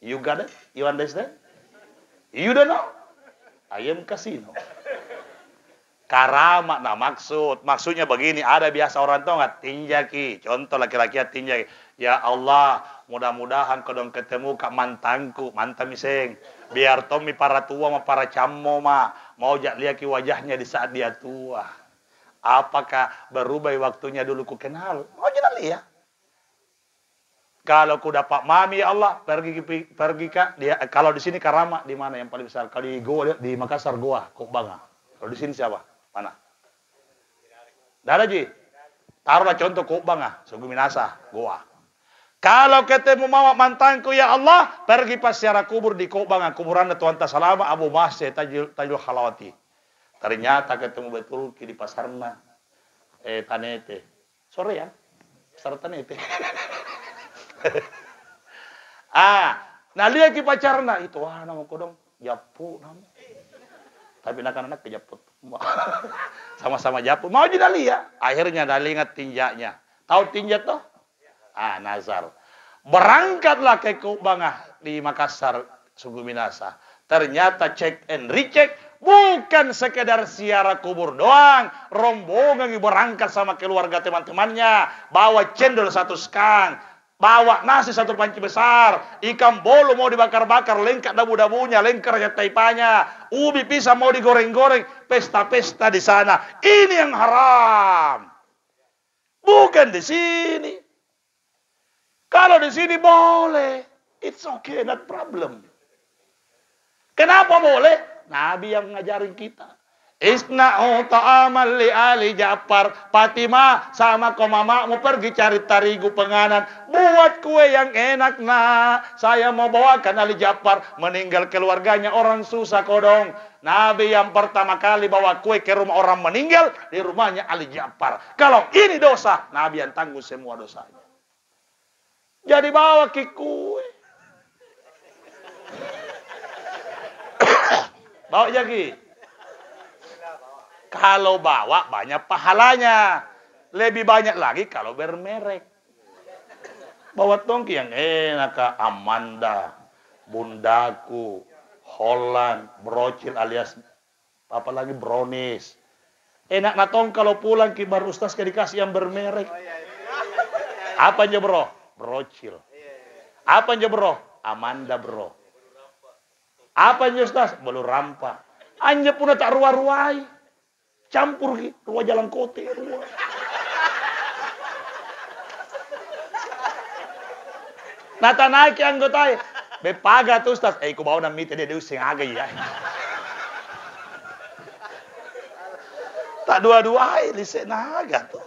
You got it? You understand? You don't know? I am casino. Karama, nah maksudnya begini, ada biasa orang tahu nggak? Tinjaki, contoh laki-laki tinjaki. Ya Allah, mudah-mudahan kau dong ketemu kak mantanku, mantan miseng. Biar Tommy para tua ma para cammo ma mau jak lihat wajahnya di saat dia tua. Apakah berubah waktunya dulu ku kenal? Mau jangan lihat. Kalau ku dapat mami ya Allah, pergi kak dia. Kalau di sini karama di mana yang paling besar? Kalau di Goa di Makassar Goa, Kok Banga. Kalau di sini siapa? Mana? Dada Ji. Taruhlah contoh Kok Banga, Sugu Minasa, Goa. Kalau ketemu mama mantanku ya Allah, pergi pas secara kubur di Kok Banga, kuburan Tuan Tasalama Abu Masih Tajul Khalawati. Ternyata ketemu betul di pasarna Tanete. Sore ya? Pasar Tanete. Nah lihat ki pacarna itu nama kodong Japu nama. Tapi anak-anak ke Japu. Sama-sama Japu. Mau jadi lihat. Akhirnya dah ingat tinjaknya. Tahu tinjak toh? Nazar. Berangkatlah ke Kubangah di Makassar Sugu Minasa. Ternyata check and recheck. Bukan sekedar ziarah kubur doang. Rombongan berangkat sama keluarga teman-temannya. Bawa cendol 1 skang. Bawa nasi 1 panci besar, ikan bolu mau dibakar-bakar, lengkap dabu-dabunya, lengkar taipanya, ubi pisang mau digoreng-goreng, pesta-pesta di sana. Ini yang haram. Bukan di sini. Kalau di sini boleh, it's okay, not problem. Kenapa boleh? Nabi yang ngajarin kita. Isna'u ta'amal li Ali Ja'far. Fatimah sama kau mama mau pergi cari tarigu penganan. Buat kue yang enak nak. Saya mau bawakan Ali Ja'far. Meninggal keluarganya orang susah kodong. Nabi yang pertama kali bawa kue ke rumah orang meninggal. Di rumahnya Ali Ja'far. Kalau ini dosa, Nabi yang tanggung semua dosanya. Jadi bawa ke kue. Bawa lagi. Kalau bawa banyak pahalanya. Lebih banyak lagi kalau bermerek. Bawa tongki yang enak. Amanda, Bundaku, Holland, Brocil alias apa lagi brownies. Enak natong kalau pulang kibar ustaz ke dikasih yang bermerek. Apa aja bro? Brocil. Apa aja bro? Amanda bro. Apa aja ustaz? Belu rampa. Anja pun tak ruah-ruai. Campur ruah jalan kote ruah. Nata naik yang anggota bepaga tuh ustaz. Ku bawa namita dia using aga ya. Tak dua-duai lise naga tuh.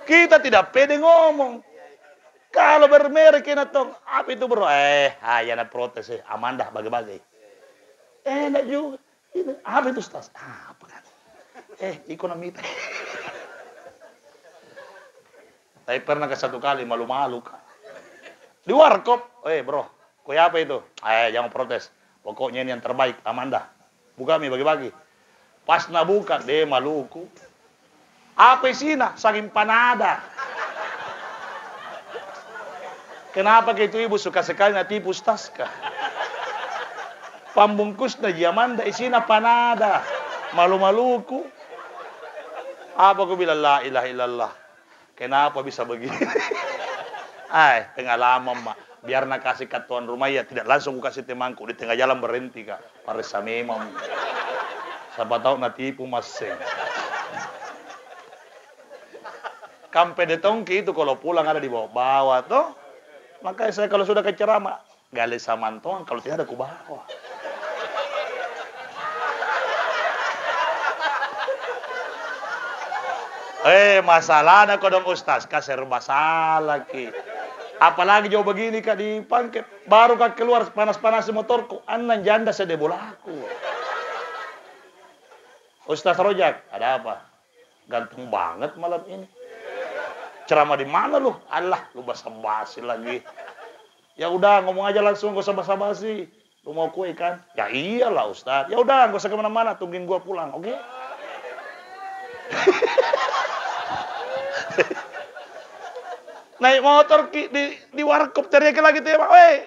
Kita tidak pede ngomong. Kalau bermerek kena tong, apa itu bro? Ayana protes Amanda bagi-bagi. Enak juga. Ini, apa itu Stas? Apa kan? Ekonomi. Tapi pernah ke satu kali malu-malu kan. Di warkop, bro, kue apa itu? Jangan protes. Pokoknya ini yang terbaik, Amanda. Buka mi bagi-bagi. Pas nabuka, deh maluku. Apa isinya? Saking panada. Kenapa gitu ibu suka sekali tipu Stas kah? Pambungkus na Amanda isinya panada. Malu-maluku. Apa aku bilang la ilaha illallah. Kenapa bisa begini? Pengalaman mak. Biar nak kasih ke tuan rumah ya tidak langsung ku kasih temangku di tengah jalan berhenti kak. Paresa memang. Siapa tahu na tipu masing. Kampe de tongki itu kalau pulang ada di bawah-bawah tuh. Makanya saya kalau sudah ke ceramah gali samantoan kalau tidak ada ku bawa. Masalahnya kodong Ustaz, serba salah ki. Apalagi jauh begini kak di pangket. Baru kak keluar panas-panas motorku. Anan janda sede bolaku. Ustaz Rojak, ada apa? Ganteng banget malam ini. Ceramah di mana lu? Allah, lu basa-basi lagi. Ya udah, ngomong aja langsung, gak usah basa-basi. Lu mau kue kan? Ya iyalah Ustaz. Ya udah, gak usah kemana-mana, tungguin gua pulang, oke? Naik motor di warkop teriak lagi tuh,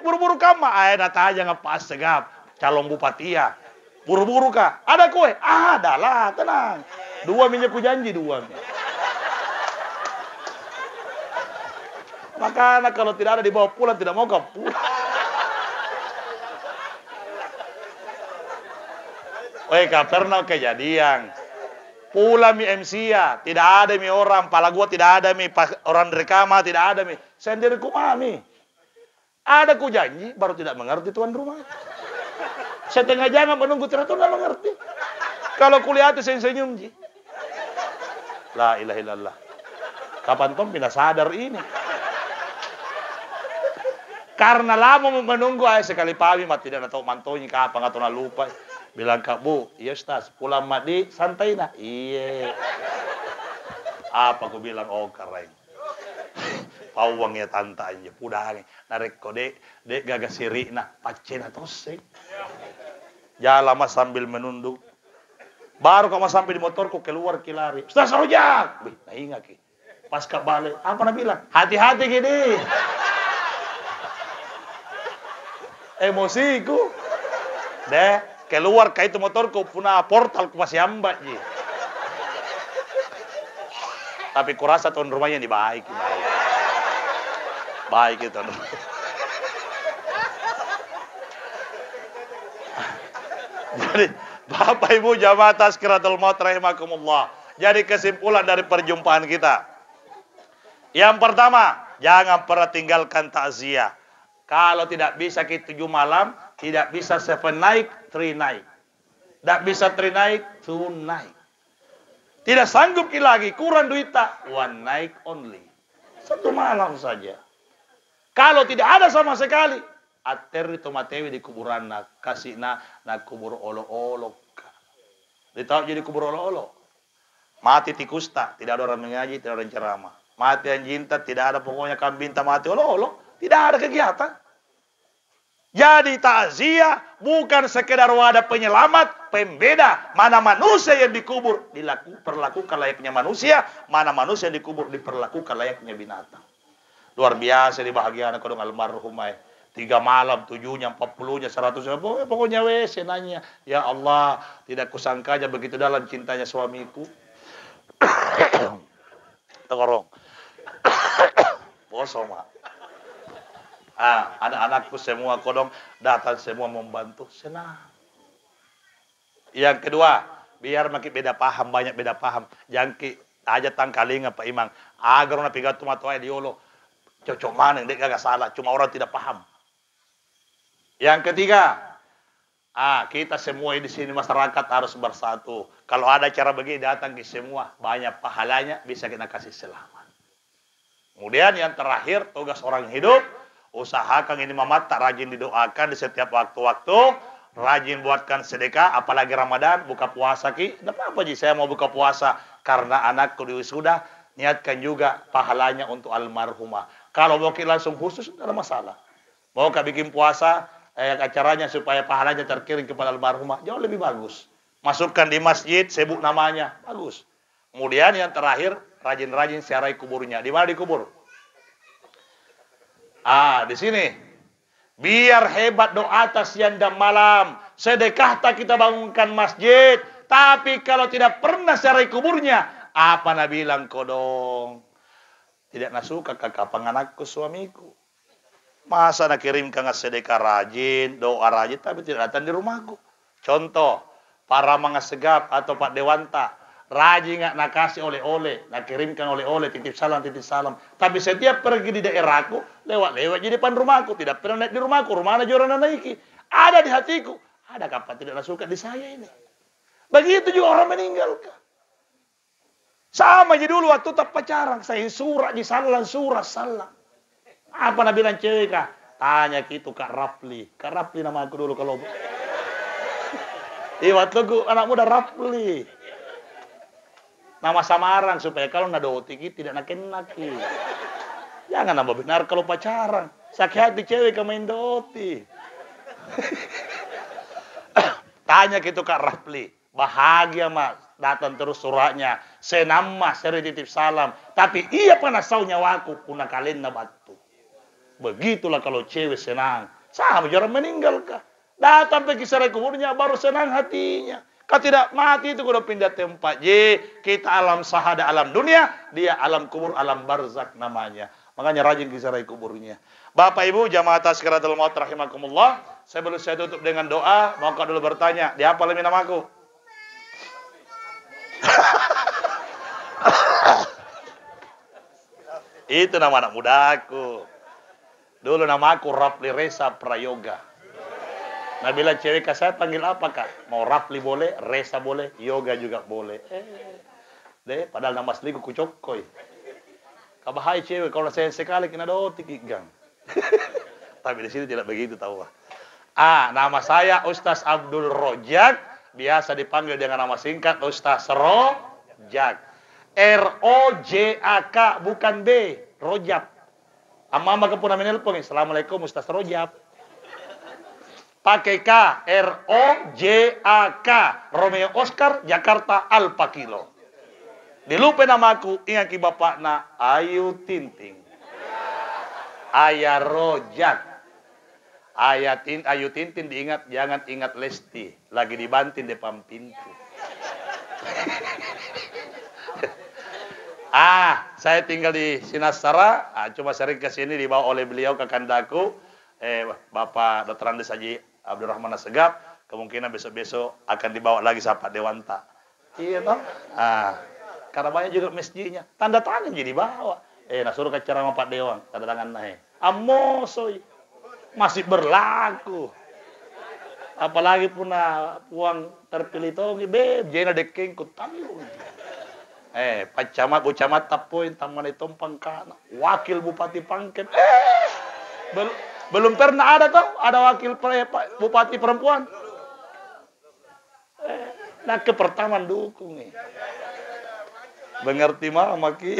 buru-buru kama. Data aja ngepas segap. Calon bupati ya. Buru-buru kah? Ada kue? Ada lah, tenang. 2 minyak janji 2. Makanya kalau tidak ada dibawa pulang, tidak mau kau pulang. Kak pernah kejadian. Pulang mi MC ya, tidak ada mi orang, pala gua tidak ada mi, orang rekama tidak ada mi. Sendiri ku mami. Ada ku janji, baru tidak mengerti tuan rumah. Setengah jangan menunggu ternyata tidak mengerti. Kalau kuliah itu senyum ji. La ilaha illallah. Kapan tom pindah sadar ini? Karena lama menunggu sekali pagi mati tidak tahu mantonya kapan atau lupa. Bilang Kak Bu, iya Stas, pulang mati santai nah. Iya. Apa aku bilang keren. Pawangnya tantanya pudang narek kode dek gagas siri nah pacena tosek. Jalan mas sambil menunduk. Baru kamu sampai di motorku keluar kilari. Stas Rojak. Nah ingat ki. Pas Kak balik, apa nak bilang? Hati-hati gini. Emosiku. Deh, keluar kayak itu motorku punah portal ku masih ambak ji. Tapi kurasa tuan rumahnya ini baik. Baik itu tuan rumah. Jadi Bapak Ibu jamaah Tazkiratul Maut rahimakumullah. Jadi kesimpulan dari perjumpaan kita. Yang pertama, jangan pernah tinggalkan takziah. Kalau tidak bisa ke 7 malam, tidak bisa 7 night, 3 night. Tidak bisa 3 night, 2 night. Tidak sanggup lagi, kurang duit tak, 1 night only. 1 malam saja. Kalau tidak ada sama sekali, ateri tomatewi di kuburan kasih na kubur olo-olo. Ditahu jadi kubur olo-olo. Mati tikus tak, tidak ada orang mengaji, tidak ada orang ceramah. Mati anjing tak, tidak ada pokoknya kambing tak mati olo-olo. Tidak ada kegiatan. Jadi takziah bukan sekedar wadah penyelamat, pembeda mana manusia yang dikubur perlakukan layaknya manusia, mana manusia yang dikubur diperlakukan layaknya binatang. Luar biasa dibahagiakan kodong almarhum 3 malam, 7-nya, 40-nya, 100-nya, pokoknya senanya. Ya Allah, tidak kusangkanya begitu dalam cintanya suamiku. Tengorong. Bosong, Mak. Anak-anakku semua kodong datang semua membantu, senang. Yang kedua, biar makin beda paham, banyak beda paham. Jangki aja tangkalinga Pak Imang. Agar na pigato matuai diolo. Cocok mana, dia gak salah, cuma orang tidak paham. Yang ketiga, Kita semua di sini masyarakat harus bersatu. Kalau ada cara begini datang ke semua, banyak pahalanya bisa kita kasih selamat. Kemudian yang terakhir, tugas orang hidup, usahakan ini Mamat tak rajin didoakan di setiap waktu-waktu, rajin buatkan sedekah, apalagi Ramadan, buka puasa ki. Tidak apa-apa ji, saya mau buka puasa karena anakku sudah niatkan juga pahalanya untuk almarhumah. Kalau mau langsung khusus tidak ada masalah. Mau bikin puasa acaranya supaya pahalanya terkirim kepada almarhumah, jauh lebih bagus. Masukkan di masjid, sebut namanya, bagus. Kemudian yang terakhir, rajin-rajin ziarahi kuburnya. Di mana dikubur? Di sini. Biar hebat doa atas siang dan malam. Sedekah tak kita bangunkan masjid. Tapi kalau tidak pernah ziarahi kuburnya, apa Nabi bilang kodong? Tidak nasuka kakak panganakku suamiku. Masa nak kirimkan sedekah rajin, doa rajin, tapi tidak datang di rumahku. Contoh, para mangasegap atau Pak Dewanta, rajin nak kasih oleh-oleh, nak kirimkan oleh-oleh, titip salam. Tapi setiap pergi di daerahku, lewat-lewat di depan rumahku, tidak pernah naik di rumahku, rumahnya jorana naiki. Ada di hatiku, ada kapan tidak suka di saya ini. Begitu juga orang meninggal. Sama aja dulu waktu tak pacaran, saya surat di salam. Apa Nabi bilang cewek kah? Tanya gitu Kak Rafli. Kak Rafli nama aku dulu kalau. Waktu aku anak muda Rafli. Nama samaran supaya kalau nadoti tidak naki. Jangan nama benar kalau pacaran. Sakit hati cewek ke main doti. Tanya gitu Kak Rafli. Bahagia mas. Datang terus suratnya. Senam mas. Seri titip salam. Tapi iya panas sau nyawaku. Puna kalian na batu. Begitulah kalau cewek senang. Sama orang meninggal kah? Datang pergi ziarah kuburnya baru senang hatinya. Kalau tidak mati itu sudah pindah tempat. Kita alam sahada alam dunia, dia alam kubur alam barzak namanya. Makanya rajin ke ziarah kuburnya. Bapak Ibu jamaah tazkiratul maut rahimakumullah, saya tutup dengan doa. Mau kau dulu bertanya, di apa lebih namaku? Itu nama anak mudaku. Dulu nama aku Rafli Reza Prayoga. Nah bila cewek saya panggil apa kak? Mau Rafli boleh, Reza boleh, Yoga juga boleh. Padahal nama asliku Kucokkoy. Kabahai cewek kalau saya sekali kena doti gang. Tapi di sini tidak begitu tahu. Nama saya Ustaz Abdul Rojak, biasa dipanggil dengan nama singkat Ustaz Rojak. R-O-J-A-K bukan B, Rojak. Amma kepuna menelpon, Assalamualaikum Ustaz Rojab. Pakai K, R-O-J-A-K. Romeo Oscar, Jakarta Alpha Kilo. Dilupa namaku, ingat ki bapakna Ayu Tinting. Ayah Rojak. Ayu Tinting diingat, jangan ingat Lesti. Lagi dibanting depan pintu. Saya tinggal di Sinasara, cuma sering ke sini dibawa oleh beliau kakandaku, Bapak Dr. Andes Haji Abdurrahman Assegaf. Kemungkinan besok-besok akan dibawa lagi sama Pak Dewanta. Iya toh? Karena banyak juga masjidnya. Tanda tangan jadi bawa. Suruh ke ceramah Pak Dewan, tanda tangan naik. Amosoy. Masih berlaku. Apalagi puna uang terpilih toh, jena deking kutanggung. Bucamat tapoin taman itu pangkana. Wakil Bupati Pangkep. Belum pernah ada tau, ada wakil bupati perempuan. Nah ke pertama dukung nih. Mengerti mama ki.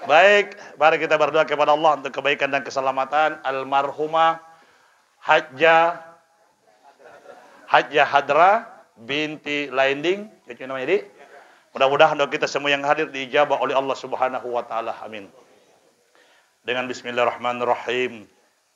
Baik, mari kita berdoa kepada Allah untuk kebaikan dan keselamatan almarhumah Hajjah Hadra binti Lainding, cucu namanya di. Mudah-mudahan doa kita semua yang hadir diijabah oleh Allah Subhanahu wa taala. Amin. Dengan bismillahirrahmanirrahim.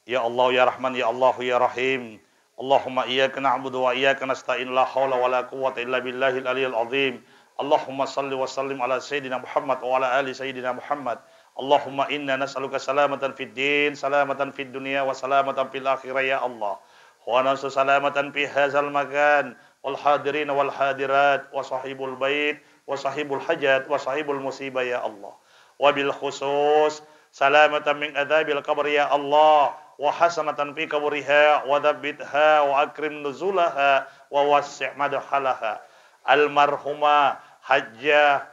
Ya Allah ya Rahman ya Allah ya Rahim. Allahumma iyyaka na'budu wa iyyaka nasta'in la haula wa la quwwata illa billahil aliyyil azim. Allahumma salli wa sallim ala sayyidina Muhammad wa ala ali sayyidina Muhammad. Allahumma inna nas'aluka salamatan fid din, salamatan fid dunya wa salamatan fil akhirah ya Allah. Wa nasu salamatan fi hadzal makan wal hadirin wal hadirat wa sahibul bait wa sahibul hajat wa sahibul musibah ya Allah. Wa bil khusus salamatan min adzabil qabr ya Allah wa hasanatan fi qabriha wa tsabbitha wa akrim nuzulaha wa wassi' madkhalaha. Almarhumah Hajjah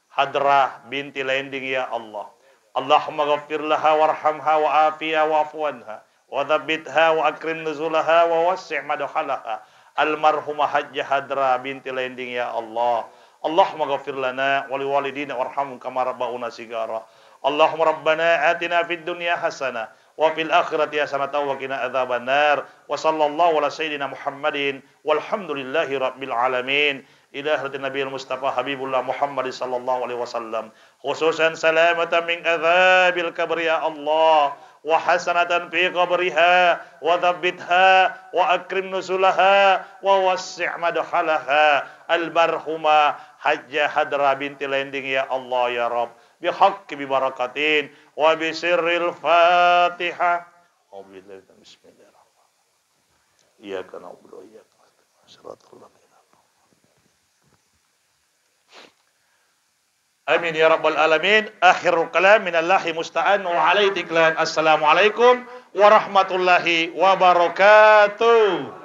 Hadrah binti Lending ya Allah. Allahumma ghafir laha warhamha wa afiha wa afwanha wa tsabbitha wa akrim nuzulaha wa wassi' madkhalaha. Almarhumah Hajjah Hadrah binti Lending ya Allah. Allahumma ghafir lana wa liwalidina warhamhum kama rabbuna sigara. Allahumma rabbana atina fid dunya hasanah wa fil akhirati hasanatan wa qina adzabannar. Wa sallallahu ala sayyidina Muhammadin walhamdulillahi rabbil alamin. Ila hadratin nabiyil mustafa habibullah Muhammad sallallahu alaihi wasallam. Khususan salamatan min adzabil qabri ya Allah. Wa hasanatan fi qabriha wa tsabbitha wa akrim nuzulaha wa wassi' madkhalaha. Almarhumah Hajjah Hadrah binti Lending ya Allah ya Rabb. Bihaqqi bi barakatin wa bi sirril Fatihah. Bismillahirrahmanirrahim. Iyyaka na'budu wa iyyaka nasta'in. Shiratal ladzina Amin ya rabbal alamin. Akhirul kalam minallahi musta'an wa alaihi tiklan. Assalamualaikum warahmatullahi wabarakatuh.